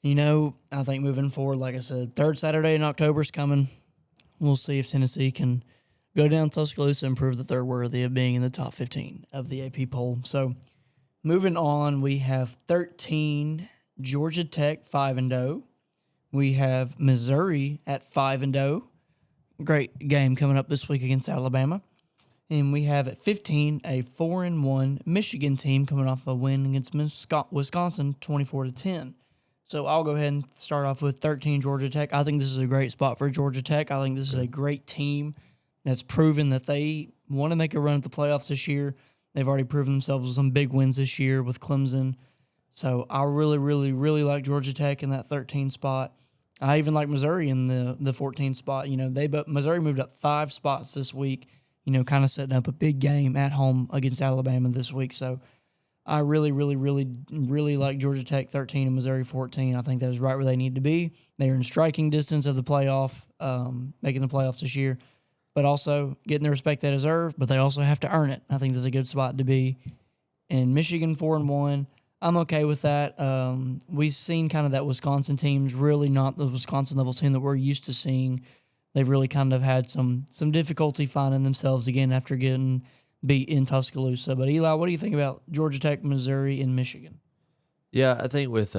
I think moving forward, like I said, third Saturday in October is coming. We'll see if Tennessee can go down Tuscaloosa and prove that they're worthy of being in the top 15 of the AP poll. So, moving on, we have 13 Georgia Tech 5-0. We have Missouri at 5-0. Great game coming up this week against Alabama. And we have at 15 a 4-1 Michigan team coming off a win against Wisconsin 24-10. So I'll go ahead and start off with 13 Georgia Tech. I think this is a great spot for Georgia Tech. I think this is a great team that's proven that they want to make a run at the playoffs this year. They've already proven themselves with some big wins this year with Clemson. So I really, really, really like Georgia Tech in that 13 spot. I even like Missouri in the 14 spot. Missouri moved up 5 spots this week, kind of setting up a big game at home against Alabama this week. So I really, really, really, really like Georgia Tech 13 and Missouri 14. I think that is right where they need to be. They are in striking distance of the playoff, making the playoffs this year, but also getting the respect they deserve, but they also have to earn it. I think that's a good spot to be. And Michigan 4-1, I'm okay with that. We've seen kind of that Wisconsin team's really not the Wisconsin level team that we're used to seeing. They've really kind of had some difficulty finding themselves again after getting beat in Tuscaloosa. But Eli, what do you think about Georgia Tech, Missouri, and Michigan? Yeah, I think with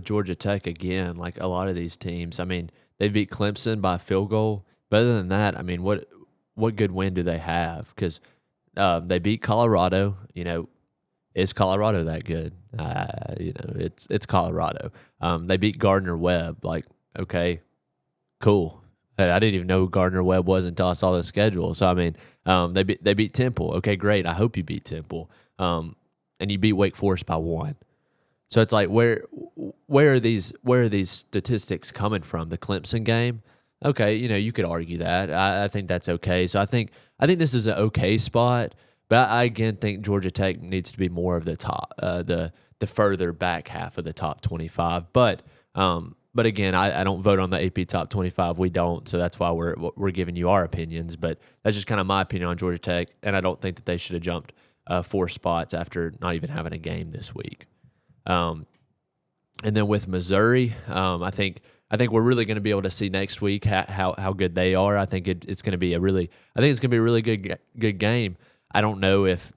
Georgia Tech again, like a lot of these teams, I mean, they beat Clemson by a field goal. But other than that, I mean, what good win do they have? Because they beat Colorado. Is Colorado that good? It's Colorado. They beat Gardner-Webb. Like, okay, cool. I didn't even know who Gardner-Webb was until I saw the schedule. So I mean, they beat Temple. Okay, great. I hope you beat Temple. And you beat Wake Forest by 1. So it's like where are these statistics coming from? The Clemson game. Okay, you could argue that. I think that's okay. So I think this is an okay spot. But I again think Georgia Tech needs to be more of the top, the further back half of the top 25. But again, I don't vote on the AP Top 25. We don't, so that's why we're giving you our opinions. But that's just kind of my opinion on Georgia Tech, and I don't think that they should have jumped 4 spots after not even having a game this week. And then with Missouri, I think we're really going to be able to see next week how good they are. I think it's going to be a really good game. I don't know if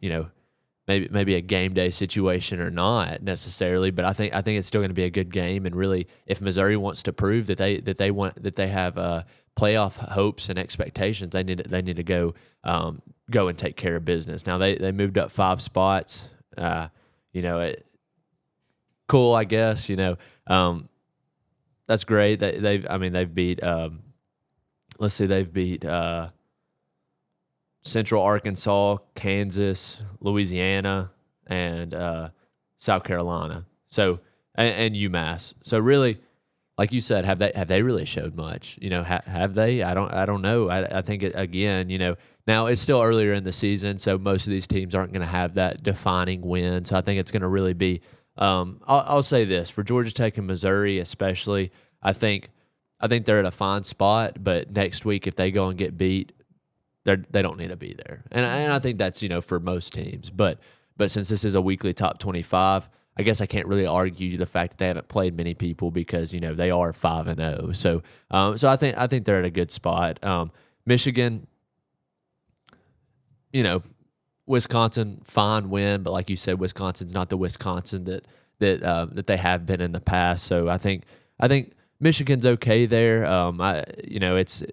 maybe a game day situation or not necessarily, but I think it's still going to be a good game. And really, if Missouri wants to prove that they have playoff hopes and expectations, they need to go and take care of business. Now they moved up 5 spots. cool, I guess. That's great. They've beat. Let's see, they've beat Central Arkansas, Kansas, Louisiana, and South Carolina. So and UMass. So really, like you said, have they really showed much? Have they? I don't know. I think again. Now it's still earlier in the season, so most of these teams aren't going to have that defining win. So I think it's going to really be. I'll say this for Georgia Tech and Missouri, especially. I think they're at a fine spot, but next week if they go and get beat, they don't need to be there. And I think that's for most teams. But since this is a weekly top 25, I guess I can't really argue the fact that they haven't played many people because they are 5-0. So I think they're at a good spot. Michigan, Wisconsin, fine win, but like you said, Wisconsin's not the Wisconsin that they have been in the past. So I think Michigan's okay there.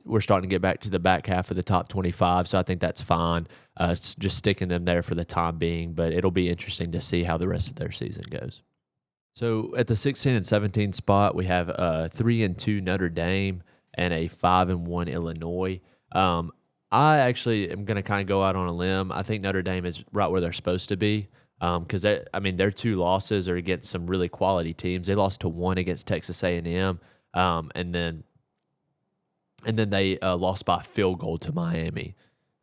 We're starting to get back to the back half of the top 25, so I think that's fine. It's just sticking them there for the time being, but it'll be interesting to see how the rest of their season goes. So at the 16 and 17 spot, we have 3-2 Notre Dame and a 5-1 Illinois. I actually am going to kind of go out on a limb. I think Notre Dame is right where they're supposed to be. Because their two losses are against some really quality teams. They lost to one against Texas A&M, and then they lost by a field goal to Miami,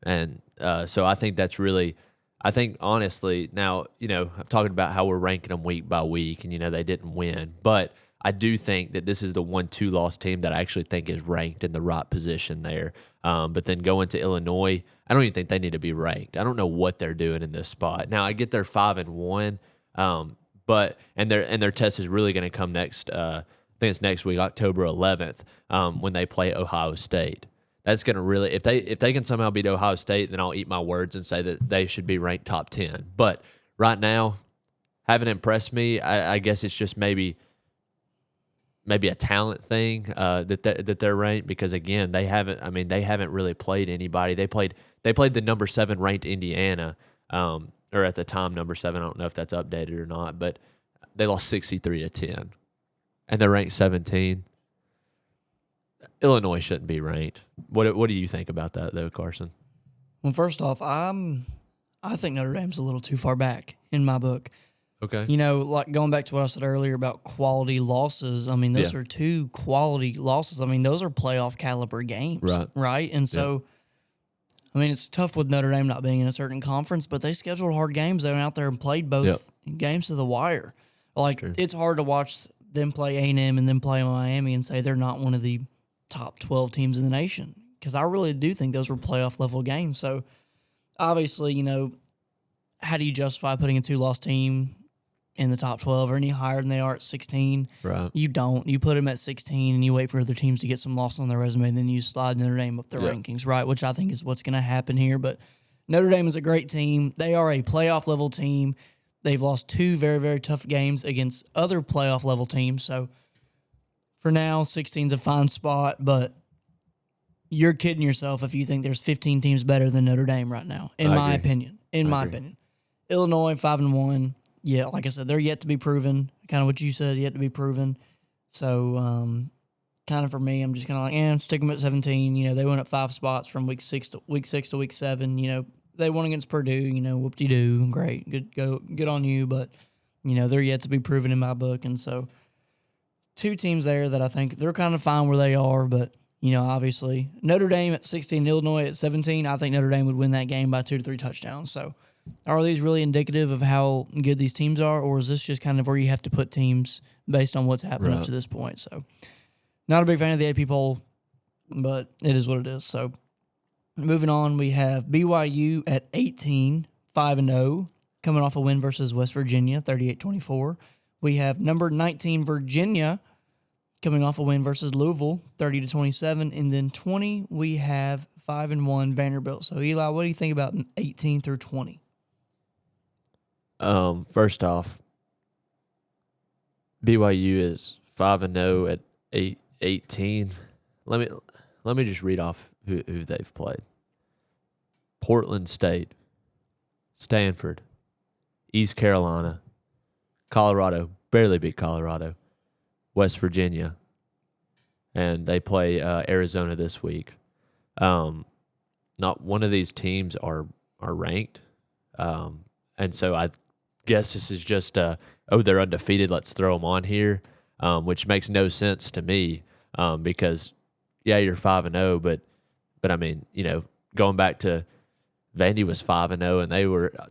and so I think that's really. I think honestly, now I've talked about how we're ranking them week by week, and they didn't win, but I do think that this is the 1-2 loss team that I actually think is ranked in the right position there. But then going to Illinois, I don't even think they need to be ranked. I don't know what they're doing in this spot. Now I get they're 5-1, but their test is really going to come next. I think it's next week, October 11th, when they play Ohio State. That's going to really if they can somehow beat Ohio State, then I'll eat my words and say that they should be ranked top 10. But right now, haven't impressed me. I guess it's just maybe a talent thing that they're ranked because again they haven't really played anybody. They played the number 7 ranked Indiana, or at the time number 7. I don't know if that's updated or not, but they lost 63-10, and they're ranked 17. Illinois shouldn't be ranked. What do you think about that though, Carson? Well, first off, I think Notre Dame's a little too far back in my book. Okay. Like going back to what I said earlier about quality losses, those are 2 quality losses. Those are playoff caliber games. Right? And so, it's tough with Notre Dame not being in a certain conference, but they scheduled hard games. They went out there and played both games to the wire. It's hard to watch them play A&M and then play Miami and say they're not one of the top 12 teams in the nation because I really do think those were playoff level games. So, obviously, how do you justify putting a 2-loss team in the top 12 or any higher than they are at 16? Right. You don't. You put them at 16 and you wait for other teams to get some loss on their resume, and then you slide Notre Dame up their rankings, right? Which I think is what's going to happen here. But Notre Dame is a great team. They are a playoff level team. They've lost 2 very, very tough games against other playoff level teams. So for now, 16 is a fine spot, but you're kidding yourself if you think there's 15 teams better than Notre Dame right now, in my opinion. Illinois, 5-1. Yeah, like I said, they're yet to be proven. Kind of what you said, yet to be proven. So, kind of for me, I'm just kind of like, stick them at 17. They went up 5 spots from week 6 to week 7. They won against Purdue. Whoop-de-doo, great, good on you. But they're yet to be proven in my book, and so 2 teams there that I think they're kind of fine where they are. But obviously Notre Dame at 16, Illinois at 17. I think Notre Dame would win that game by 2 to 3 touchdowns. So. Are these really indicative of how good these teams are, or is this just kind of where you have to put teams based on what's happened up to this point? So, not a big fan of the AP poll, but it is what it is. So, moving on, we have BYU at 18, 5-0, coming off a win versus West Virginia, 38-24. We have number 19, Virginia, coming off a win versus Louisville, 30-27. And then 20, we have 5-1 Vanderbilt. So, Eli, what do you think about 18 through 20? First off, BYU is 5-0 at 18. Let me just read off who they've played. Portland State, Stanford, East Carolina, Colorado, barely beat Colorado, West Virginia, and they play Arizona this week. Not one of these teams are ranked, and so I guess this is just they're undefeated. Let's throw them on here, which makes no sense to me because you're 5-0, but I mean going back to Vandy was 5-0 and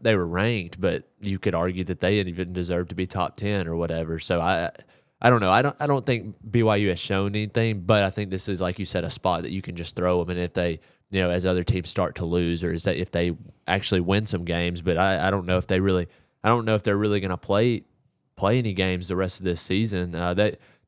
they were ranked, but you could argue that they didn't even deserve to be top 10 or whatever. So I don't know. I don't think BYU has shown anything, but I think this is, like you said, a spot that you can just throw them. And if they, as other teams start to lose, or is that if they actually win some games, but I don't know if they're really going to play any games the rest of this season.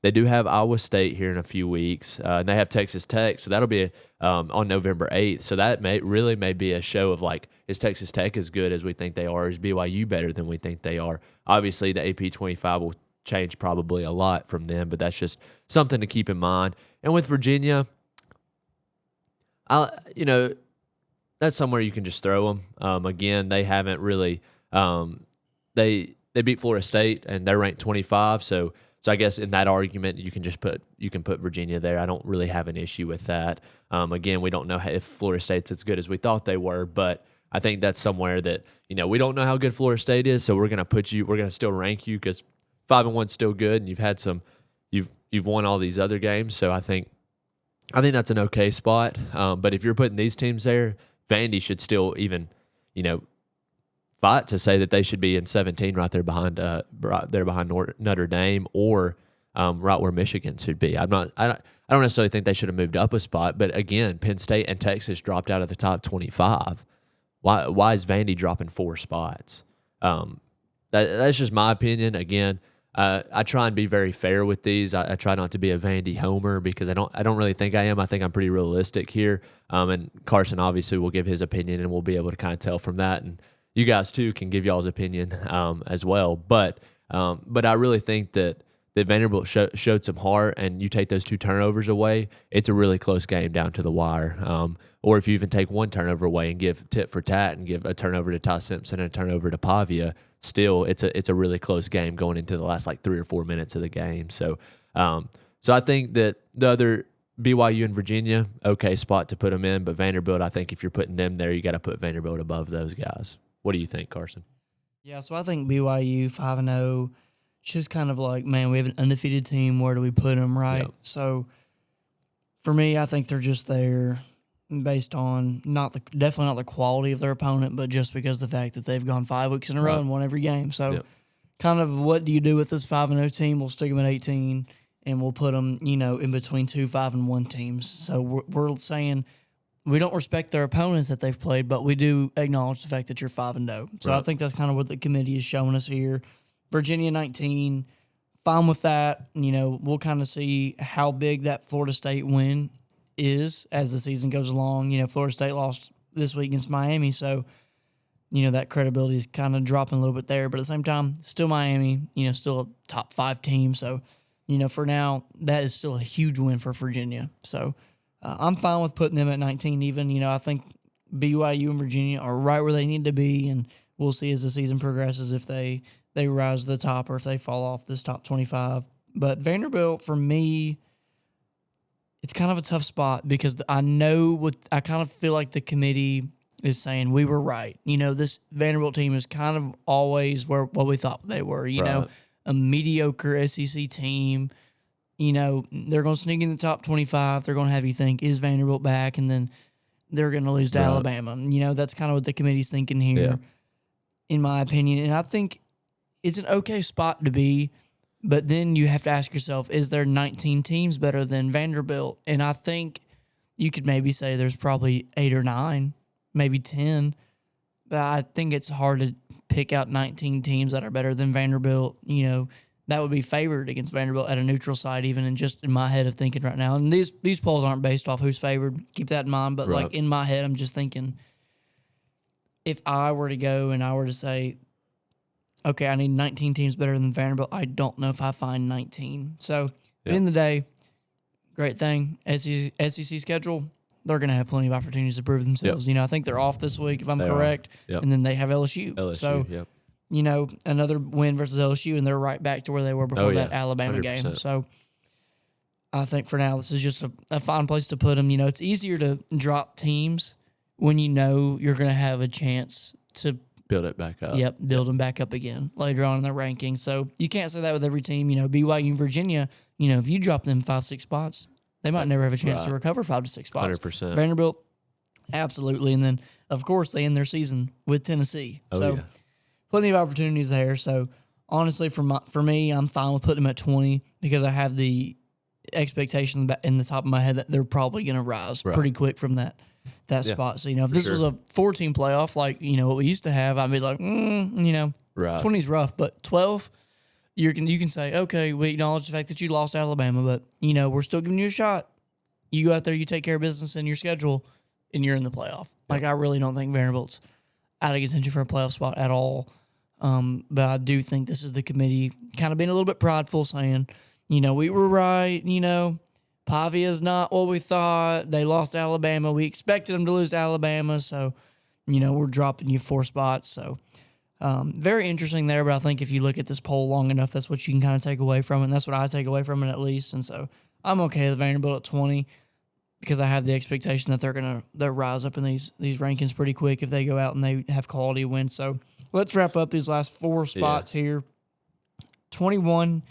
They do have Iowa State here in a few weeks, and they have Texas Tech, so that'll be on November 8th. So that may be a show of like, is Texas Tech as good as we think they are? Is BYU better than we think they are? Obviously, the AP 25 will change probably a lot from them, but that's just something to keep in mind. And with Virginia, that's somewhere you can just throw them. Again, they haven't really they beat Florida State and they're ranked 25, so I guess in that argument you can put Virginia there. I don't really have an issue with that. Again, we don't know if Florida State's as good as we thought they were, but I think that's somewhere that we don't know how good Florida State is, so we're gonna still rank you because 5-1's still good, and you've won all these other games. So I think that's an okay spot. But if you're putting these teams there, Vandy should still even fight to say that they should be in 17 right there behind Notre Dame, or right where Michigan should be. I don't necessarily think they should have moved up a spot, but again, Penn State and Texas dropped out of the top 25. Why is Vandy dropping 4 spots? That's just my opinion. Again, I try and be very fair with these. I try not to be a Vandy homer because I don't really think I am. I think I'm pretty realistic here. And Carson obviously will give his opinion, and we'll be able to kind of tell from that. And you guys too can give y'all's opinion as well. But I really think that Vanderbilt showed some heart, and you take those 2 turnovers away, it's a really close game down to the wire. Or if you even take 1 turnover away and give tit for tat and give a turnover to Ty Simpson and a turnover to Pavia, still it's a really close game going into the last 3 or 4 minutes of the game. So I think that the other BYU and Virginia, okay spot to put them in, but Vanderbilt, I think if you're putting them there, you got to put Vanderbilt above those guys. What do you think, Carson? Yeah, so I think BYU 5-0, just kind of like, man, we have an undefeated team. Where do we put them, right? Yep. So for me, I think they're just there based on definitely not the quality of their opponent, but just because of the fact that they've gone 5 weeks in a row and won every game. So kind of what do you do with this 5-0 team? We'll stick them at 18, and we'll put them, in between 2 5-1 teams. So we're saying we don't respect their opponents that they've played, but we do acknowledge the fact that you're 5-0. So I think that's kind of what the committee is showing us here. Virginia 19, fine with that. We'll kind of see how big that Florida State win is as the season goes along. Florida State lost this week against Miami, so that credibility is kind of dropping a little bit there. But at the same time, still Miami, still a top 5 team. So, for now, that is still a huge win for Virginia. So I'm fine with putting them at 19 even. I think BYU and Virginia are right where they need to be, and we'll see as the season progresses if they rise to the top or if they fall off this top 25. But Vanderbilt, for me, it's kind of a tough spot because I kind of feel like the committee is saying we were right. This Vanderbilt team is kind of always what we thought they were. A mediocre SEC team. They're going to sneak in the top 25. They're going to have you think, is Vanderbilt back? And then they're going to lose to Alabama. That's kind of what the committee's thinking here, in my opinion. And I think it's an okay spot to be, but then you have to ask yourself, is there 19 teams better than Vanderbilt? And I think you could maybe say there's probably 8 or 9, maybe 10. But I think it's hard to pick out 19 teams that are better than Vanderbilt. That would be favored against Vanderbilt at a neutral site, even in my head of thinking right now. And these polls aren't based off who's favored. Keep that in mind. But in my head, I'm just thinking, if I were to go and I were to say, okay, I need 19 teams better than Vanderbilt, I don't know if I find 19. So, at the end of the day, great thing. SEC schedule, they're going to have plenty of opportunities to prove themselves. I think they're off this week, if I'm correct. And then they have LSU. So, another win versus LSU, and they're right back to where they were before that Alabama 100%. game. So I think for now, this is just a fine place to put them. It's easier to drop teams when you know you're going to have a chance to build it back up. Yep, build them back up again later on in the rankings. So you can't say that with every team. BYU and Virginia, if you drop them 5-6 spots, they might never have a chance to recover 5 to 6 spots. 100%. Vanderbilt, absolutely. And then, of course, they end their season with Tennessee. Plenty of opportunities there. So honestly, for me, I'm fine with putting them at 20 because I have the expectation in the top of my head that they're probably going to rise pretty quick from that spot. So, if this was a 4-team playoff like, what we used to have, I'd be like, 20 is rough, but 12, you can say, okay, we acknowledge the fact that you lost Alabama, but, we're still giving you a shot. You go out there, you take care of business in your schedule, and you're in the playoff. Like, I really don't think Vanderbilt's out of contention for a playoff spot at all. But I do think this is the committee kind of being a little bit prideful, saying, we were right, Pavia's not what we thought. They lost Alabama. We expected them to lose Alabama, so, we're dropping you 4 spots. So, very interesting there, but I think if you look at this poll long enough, that's what you can kind of take away from it, and that's what I take away from it at least. And so I'm okay with Vanderbilt at 20 because I have the expectation that they'll rise up in these rankings pretty quick if they go out and they have quality wins. So let's wrap up these last 4 spots here. 21,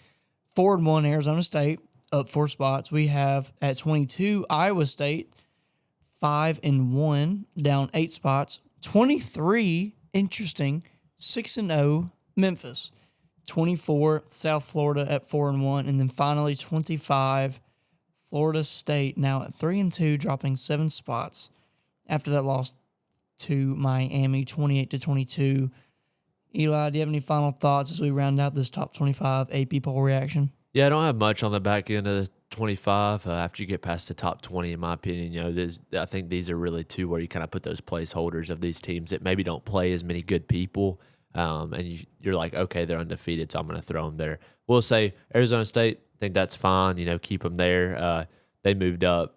4-1 Arizona State, up 4 spots. We have at 22 Iowa State, 5-1, down 8 spots. 23, interesting, 6-0 Memphis. 24 South Florida at 4-1, and then finally 25 Florida State now at 3-2, dropping 7 spots after that loss to Miami, 28-22. Eli, do you have any final thoughts as we round out this top 25 AP poll reaction? Yeah, I don't have much on the back end of the 25. After you get past the top 20, in my opinion, I think these are really 2 where you kind of put those placeholders of these teams that maybe don't play as many good people. And you're like, okay, they're undefeated, so I'm going to throw them there. We'll say Arizona State, I think that's fine. Keep them there. They moved up,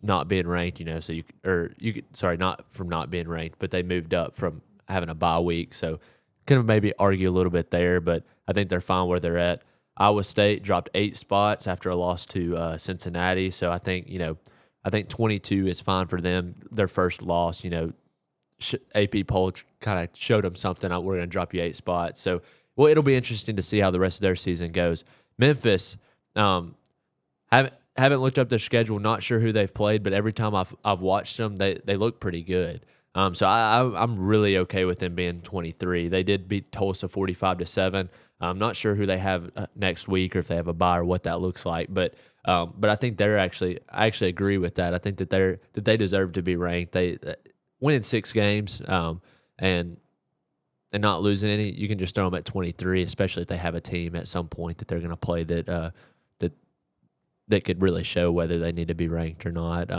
not being ranked. Not from not being ranked, but they moved up from having a bye week. So, kind of maybe argue a little bit there, but I think they're fine where they're at. Iowa State dropped 8 spots after a loss to Cincinnati. So I think 22 is fine for them. Their first loss, AP poll kind of showed them something. We're going to drop you 8 spots. So, it'll be interesting to see how the rest of their season goes. Memphis, haven't looked up their schedule. Not sure who they've played, but every time I've watched them, they look pretty good. So I'm really okay with them being 23. They did beat Tulsa 45-7. I'm not sure who they have next week or if they have a bye or what that looks like, but I think I actually agree with that. I think that they deserve to be ranked. They winning 6 games and not losing any, you can just throw them at 23, especially if they have a team at some point that they're going to play that could really show whether they need to be ranked or not.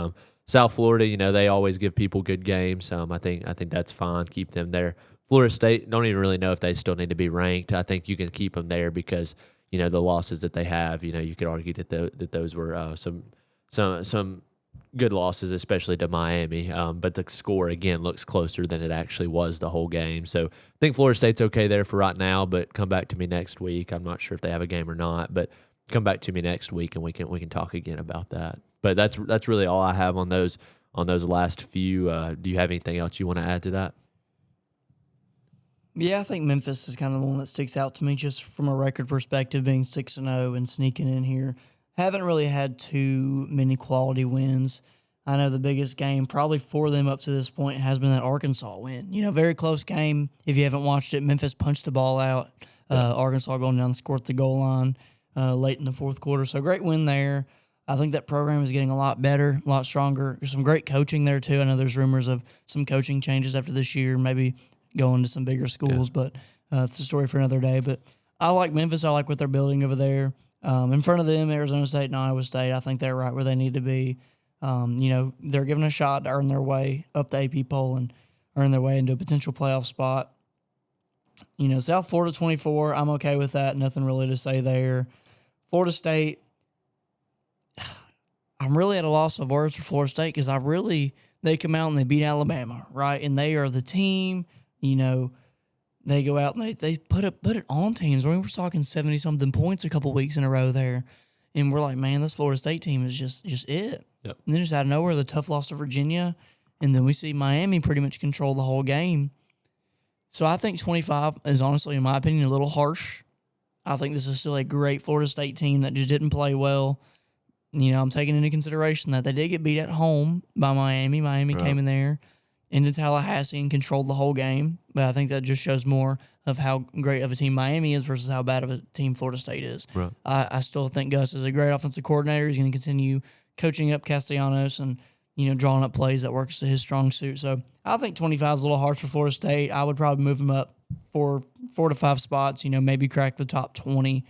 South Florida, they always give people good games. I think that's fine. Keep them there. Florida State, don't even really know if they still need to be ranked. I think you can keep them there because the losses that they have. You could argue that those were some good losses, especially to Miami. But the score again looks closer than it actually was the whole game. So I think Florida State's okay there for right now. But come back to me next week. I'm not sure if they have a game or not, but come back to me next week and we can talk again about that. But that's really all I have on those last few. Do you have anything else you want to add to that? Yeah, I think Memphis is kind of the one that sticks out to me just from a record perspective, being 6-0 and sneaking in here. Haven't really had too many quality wins. I know the biggest game probably for them up to this point has been that Arkansas win. Very close game. If you haven't watched it, Memphis punched the ball out. Arkansas going down the score at the goal line late in the fourth quarter. So great win there. I think that program is getting a lot better, a lot stronger. There's some great coaching there, too. I know there's rumors of some coaching changes after this year, maybe going to some bigger schools, but it's a story for another day. But I like Memphis. I like what they're building over there. In front of them, Arizona State and Iowa State, I think they're right where they need to be. They're given a shot to earn their way up the AP poll and earn their way into a potential playoff spot. South Florida 24, I'm okay with that. Nothing really to say there. Florida State, I'm really at a loss of words for Florida State because they come out and they beat Alabama, right? And they are the team, they go out and they put it on teams. We were talking 70-something points a couple weeks in a row there. And we're like, man, this Florida State team is just it. Yep. And then just out of nowhere, the tough loss to Virginia. And then we see Miami pretty much control the whole game. So I think 25 is honestly, in my opinion, a little harsh. I think this is still a great Florida State team that just didn't play well. You know, I'm taking into consideration that they did get beat at home by Miami. Miami came in there into Tallahassee and controlled the whole game. But I think that just shows more of how great of a team Miami is versus how bad of a team Florida State is. Right. I still think Gus is a great offensive coordinator. He's going to continue coaching up Castellanos and, you know, drawing up plays that works to his strong suit. So I think 25 is a little harsh for Florida State. I would probably move them up four to five spots, you know, maybe crack the top 20.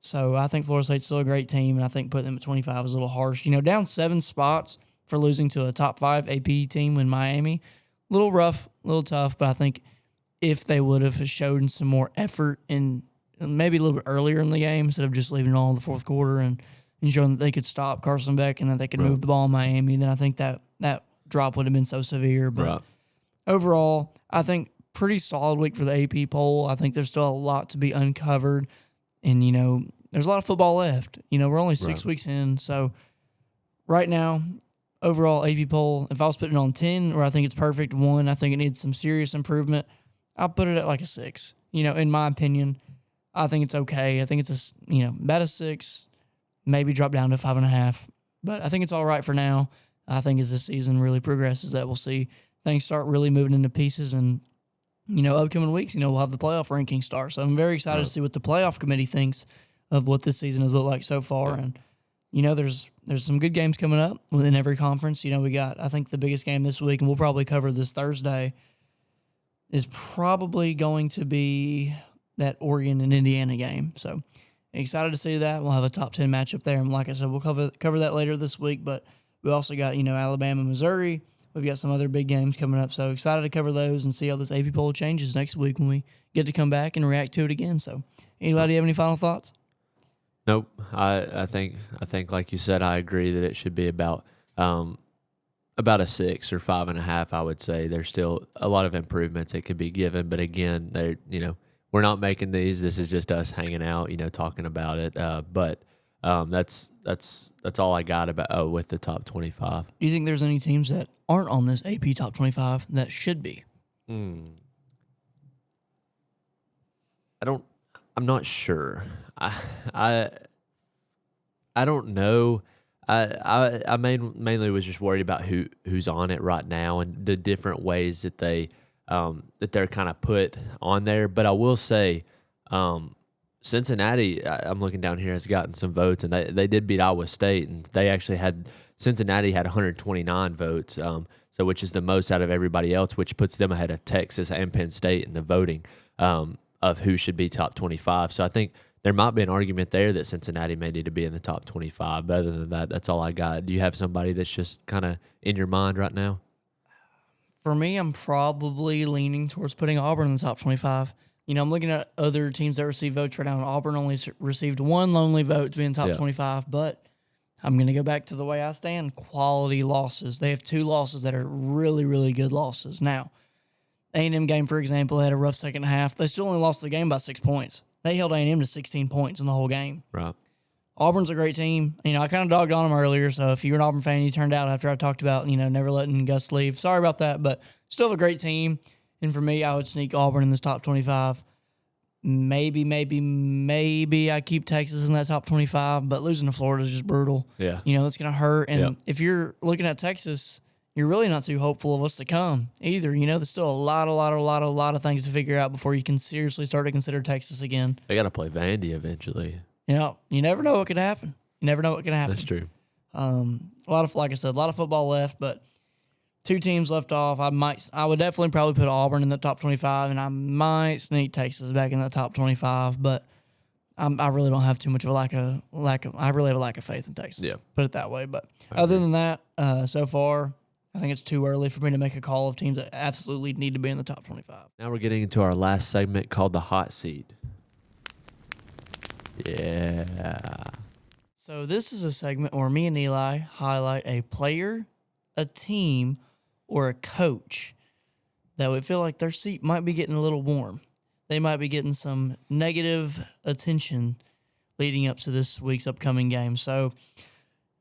So I think Florida State's still a great team, and I think putting them at 25 is a little harsh. You know, down 7 spots for losing to a top 5 AP team in Miami, a little rough, a little tough, but I think if they would have showed some more effort and maybe a little bit earlier in the game instead of just leaving it all in the fourth quarter and showing that they could stop Carson Beck and that they could move the ball in Miami, then I think that drop would have been so severe. But overall, I think pretty solid week for the AP poll. I think there's still a lot to be uncovered. And, you know, there's a lot of football left. You know, we're only 6 weeks in. So right now, overall AP poll, if I was putting it on 10, where I think it's perfect, 1, I think it needs some serious improvement, I'll put it at like a 6. You know, in my opinion, I think it's okay. I think it's about a 6, maybe drop down to 5.5. But I think it's all right for now. I think as the season really progresses that we'll see things start really moving into pieces. And, you know, upcoming weeks, you know, we'll have the playoff ranking start. So I'm very excited to see what the playoff committee thinks of what this season has looked like so far. And, you know, there's some good games coming up within every conference. You know, we got, I think the biggest game this week, and we'll probably cover this Thursday, is probably going to be that Oregon and Indiana game. So excited to see that. We'll have a top 10 matchup there. And like I said, we'll cover that later this week. But we also got, you know, Alabama, Missouri. We've got some other big games coming up. So excited to cover those and see how this AP poll changes next week when we get to come back and react to it again. So, Eli, do you have any final thoughts? Nope. I think like you said, I agree that it should be about a 6 or 5.5. I would say there's still a lot of improvements that could be given, but again, we're not making these. This is just us hanging out, you know, talking about it. But that's all I got about with the top 25. Do you think there's any teams that aren't on this AP top 25 that should be? I'm not sure. I don't know. I mainly was just worried about who's on it right now and the different ways that they're kind of put on there. But I will say, Cincinnati, I'm looking down here, has gotten some votes, and they did beat Iowa State, and Cincinnati had 129 votes, so which is the most out of everybody else, which puts them ahead of Texas and Penn State in the voting of who should be top 25. So I think there might be an argument there that Cincinnati may need to be in the top 25. But other than that, that's all I got. Do you have somebody that's just kind of in your mind right now? For me, I'm probably leaning towards putting Auburn in the top 25. You know, I'm looking at other teams that receive votes right now, and Auburn only received one lonely vote to be in the top 25. But I'm going to go back to the way I stand. Quality losses. They have 2 losses that are really, really good losses. Now, A&M game, for example, had a rough second half. They still only lost the game by 6 points. They held A&M to 16 points in the whole game. Right. Auburn's a great team. You know, I kind of dogged on them earlier, so if you're an Auburn fan, you turned out after I talked about, you know, never letting Gus leave. Sorry about that, but still a great team. And for me, I would sneak Auburn in this top 25. Maybe I keep Texas in that top 25, but losing to Florida is just brutal. Yeah. You know, that's going to hurt. And if you're looking at Texas, you're really not too hopeful of what's to come either. You know, there's still a lot of things to figure out before you can seriously start to consider Texas again. They got to play Vandy eventually. You know, you never know what could happen. That's true. Like I said, a lot of football left, but 2 teams left off. I would definitely probably put Auburn in the top 25, and I might sneak Texas back in the top 25, but I really don't have too much of a lack of. I really have a lack of faith in Texas. Yeah. Put it that way. But other than that, so far, I think it's too early for me to make a call of teams that absolutely need to be in the top 25. Now we're getting into our last segment called the hot seat. Yeah. So this is a segment where me and Eli highlight a player, a team, or a coach that we feel like their seat might be getting a little warm. they might be getting some negative attention leading up to this week's upcoming game. So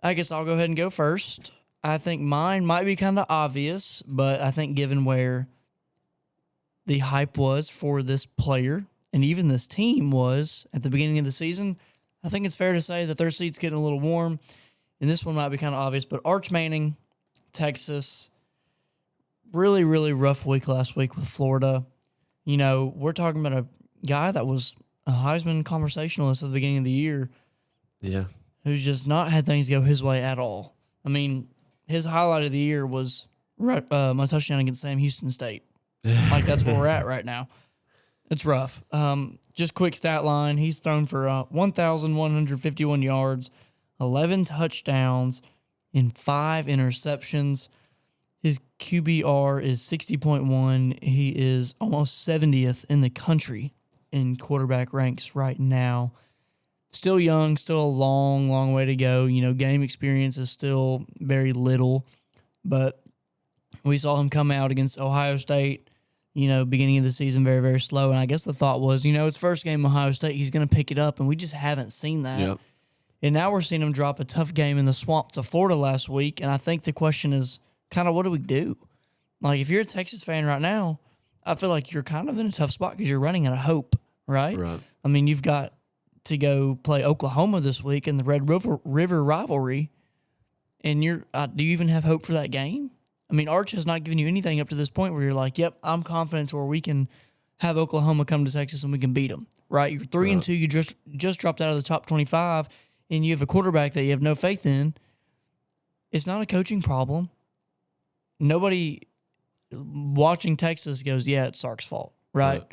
I guess I'll go ahead and go first. I think mine might be kind of obvious, but I think given where the hype was for this player and even this team was at the beginning of the season, I think it's fair to say that their seat's getting a little warm. And this one might be kind of obvious, but Arch Manning, Texas, really, really rough week last week with Florida. You know, we're talking about a guy that was a Heisman conversationalist at the beginning of the year. Yeah. Who's just not had things go his way at all. I mean, his highlight of the year was my touchdown against Sam Houston State. Like, that's where we're at right now. It's rough. Just quick stat line. He's thrown for 1,151 yards, 11 touchdowns, and 5 interceptions. His QBR is 60.1. He is almost 70th in the country in quarterback ranks right now. Still young, still a long, long way to go. You know, game experience is still very little, but we saw him come out against Ohio State, you know, beginning of the season very, very slow. And I guess the thought was, you know, it's first game Ohio State, he's going to pick it up, and we just haven't seen that. Yep. And now we're seeing him drop a tough game in the swamp to Florida last week, and I think the question is kind of what do we do? Like, if you're a Texas fan right now, I feel like you're kind of in a tough spot because you're running out of hope, right? Right. I mean, you've got to go play Oklahoma this week in the Red River rivalry, and do you even have hope for that game? I mean, Arch has not given you anything up to this point where you're like, yep, I'm confident where we can have Oklahoma come to Texas and we can beat them, right? You're 3-2, you just dropped out of the top 25, and you have a quarterback that you have no faith in. It's not a coaching problem. Nobody watching Texas goes, yeah, it's Sark's fault, right?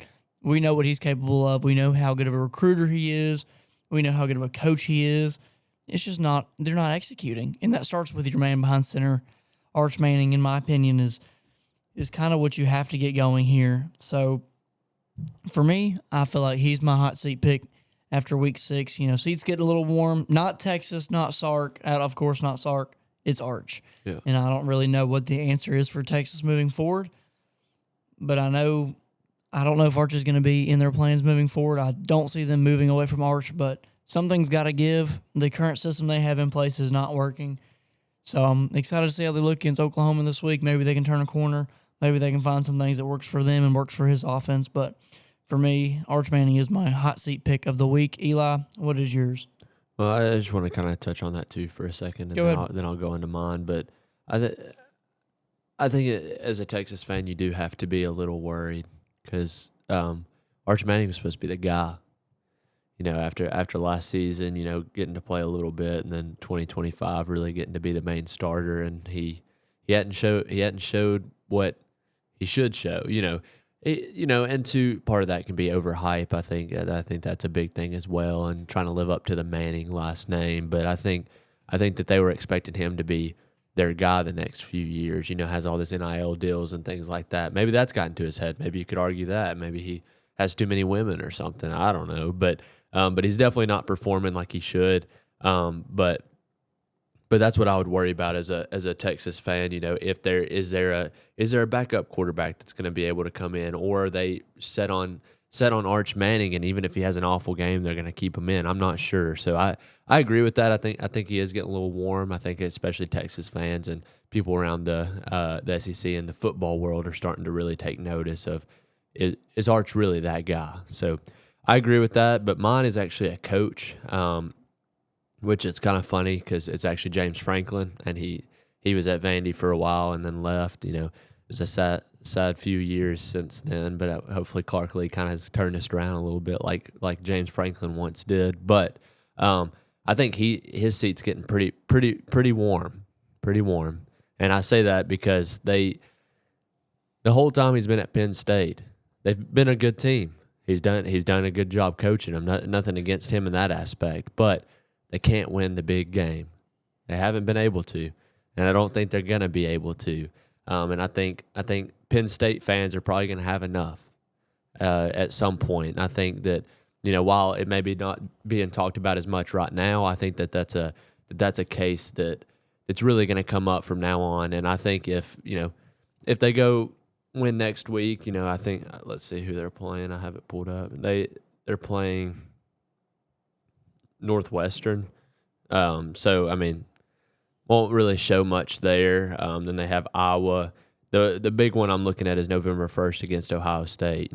We know what he's capable of. We know how good of a recruiter he is. We know how good of a coach he is. It's just they're not executing. And that starts with your man behind center. Arch Manning, in my opinion, is kind of what you have to get going here. So for me, I feel like he's my hot seat pick after week 6. You know, seats getting a little warm. Not Texas, not Sark. Of course, not Sark. It's Arch. Yeah. And I don't really know what the answer is for Texas moving forward. But I don't know if Arch is going to be in their plans moving forward. I don't see them moving away from Arch, but something's got to give. The current system they have in place is not working. So I'm excited to see how they look against Oklahoma this week. Maybe they can turn a corner. Maybe they can find some things that works for them and works for his offense. But for me, Arch Manning is my hot seat pick of the week. Eli, what is yours? Well, I just want to kind of touch on that too for a second, and then I'll go into mine. But I think as a Texas fan, you do have to be a little worried because Arch Manning was supposed to be the guy. You know, after last season, you know, getting to play a little bit, and then 2025 really getting to be the main starter, and he hadn't showed what he should show. And part of that can be overhype. I think that's a big thing as well, and trying to live up to the Manning last name. But I think that they were expecting him to be their guy the next few years. You know, has all this NIL deals and things like that. Maybe that's gotten to his head. Maybe you could argue that. Maybe he has too many women or something. I don't know. But he's definitely not performing like he should. But that's what I would worry about as a Texas fan. You know, if is there a backup quarterback that's going to be able to come in, or are they set on Arch Manning, and even if he has an awful game, they're going to keep him in? I'm not sure. So I agree with that. I think he is getting a little warm. I think especially Texas fans and people around the SEC and the football world are starting to really take notice of is Arch really that guy? So I agree with that. But mine is actually a coach. Which it's kind of funny because it's actually James Franklin, and he was at Vandy for a while and then left. You know, it was a sad few years since then, but hopefully Clark Lee kind of has turned this around a little bit like James Franklin once did. But I think his seat's getting pretty warm, and I say that because the whole time he's been at Penn State, they've been a good team. He's done a good job coaching them. Nothing against him in that aspect, but they can't win the big game. They haven't been able to, and I don't think they're going to be able to. And I think Penn State fans are probably going to have enough at some point. And I think that, you know, while it may be not being talked about as much right now, I think that's a case that it's really going to come up from now on. And I think if they go win next week, I think let's see who they're playing. I have it pulled up. They're playing Northwestern. So I mean, won't really show much there. Then they have Iowa. The big one I'm looking at is November 1st against Ohio State.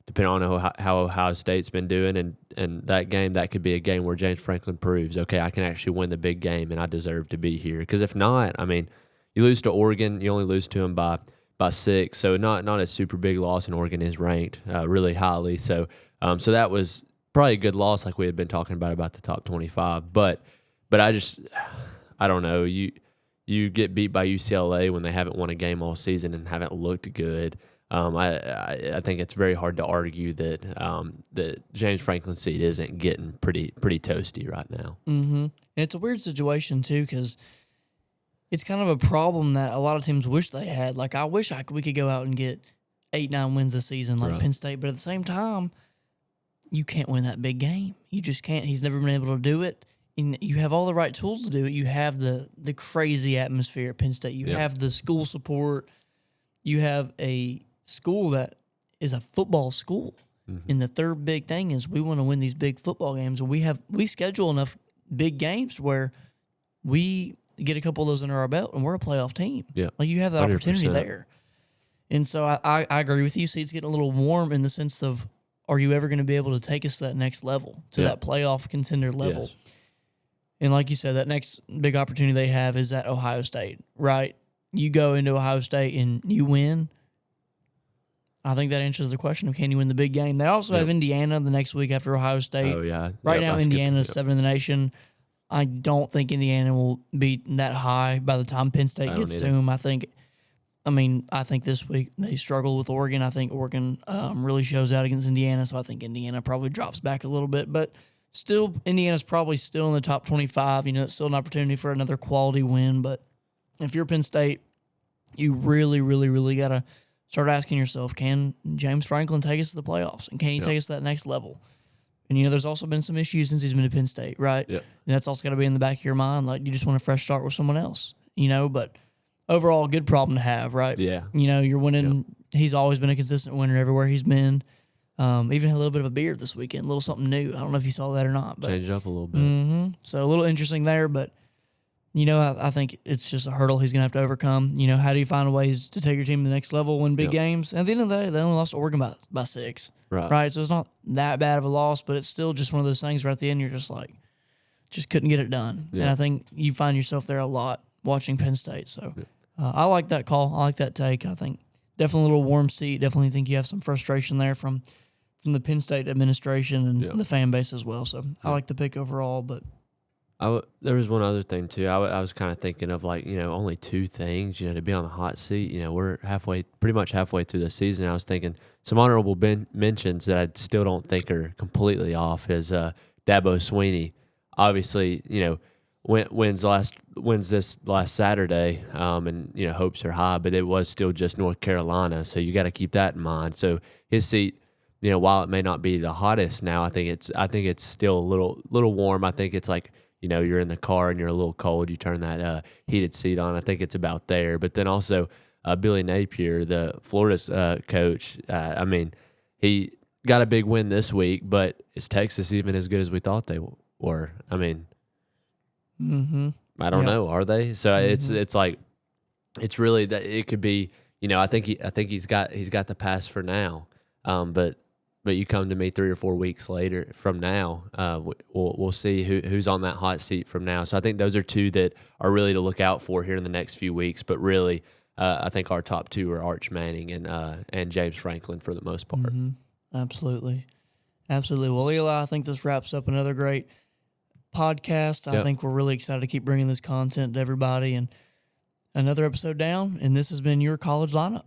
Depending on how Ohio State's been doing, and that game, that could be a game where James Franklin proves, okay, I can actually win the big game, and I deserve to be here. Because if not, I mean, you lose to Oregon, you only lose to them by 6, so not a super big loss, and Oregon is ranked really highly. So that was probably a good loss, like we had been talking about the top 25. But I don't know. You get beat by UCLA when they haven't won a game all season and haven't looked good. I think it's very hard to argue that the James Franklin seat isn't getting pretty toasty right now. Mm-hmm. And it's a weird situation too, because it's kind of a problem that a lot of teams wish they had. Like, I wish we could go out and get 8-9 wins this season, like Penn State. But at the same time, you can't win that big game. You just can't. He's never been able to do it. And you have all the right tools to do it. You have the crazy atmosphere at Penn State. You have the school support. You have a school that is a football school. Mm-hmm. And the third big thing is we want to win these big football games. And we schedule enough big games where we get a couple of those under our belt and we're a playoff team. Yeah. Like, you have that 100%. Opportunity there. And so I agree with you. See, it's getting a little warm in the sense of, are you ever going to be able to take us to that next level, to that playoff contender level? Yes. And like you said, that next big opportunity they have is at Ohio State, right? You go into Ohio State and you win. I think that answers the question of, can you win the big game? They also have Indiana the next week after Ohio State. Oh, yeah. Right now, Indiana is 7th in the nation. I don't think Indiana will be that high by the time Penn State gets to them. I think this week they struggle with Oregon. I think Oregon really shows out against Indiana, so I think Indiana probably drops back a little bit. But still, Indiana's probably still in the top 25. It's still an opportunity for another quality win. But if you're Penn State, you really, really, really got to start asking yourself, can James Franklin take us to the playoffs? And can he take us to that next level? And, there's also been some issues since he's been to Penn State, right? Yeah. And that's also got to be in the back of your mind. Like, you just want a fresh start with someone else, but overall, good problem to have, right? Yeah. You're winning. Yeah. He's always been a consistent winner everywhere he's been. Even had a little bit of a beard this weekend, a little something new. I don't know if you saw that or not. But changed up a little bit. Mm-hmm. So a little interesting there, but, I think it's just a hurdle he's going to have to overcome. How do you find ways to take your team to the next level, win big games? And at the end of the day, they only lost to Oregon by 6. Right. So it's not that bad of a loss, but it's still just one of those things where at the end you're just like, just couldn't get it done. Yeah. And I think you find yourself there a lot watching Penn State. So I like that call. I like that take. I think definitely a little warm seat. Definitely think you have some frustration there from the Penn State administration and the fan base as well. So I like the pick overall, but there was one other thing too. I was kind of thinking of only 2 things, to be on the hot seat. We're pretty much halfway through the season. I was thinking some honorable mentions that I still don't think are completely off is Dabo Swinney. Obviously, wins this last Saturday, and hopes are high, but it was still just North Carolina, so you got to keep that in mind. So his seat, while it may not be the hottest now, I think it's still a little warm. I think it's like, you're in the car and you're a little cold, you turn that heated seat on. I think it's about there. But then also Billy Napier, the Florida's coach, he got a big win this week, but is Texas even as good as we thought they were? I don't know. Are they? So it's like, it's really that it could be. I think he's got the pass for now. But you come to me 3 or 4 weeks later from now, we'll see who's on that hot seat from now. So I think those are 2 that are really to look out for here in the next few weeks. But really, I think our top 2 are Arch Manning and James Franklin for the most part. Mm-hmm. Absolutely. Well, Eli, I think this wraps up another great podcast. I think we're really excited to keep bringing this content to everybody. And another episode down, and this has been your college lineup.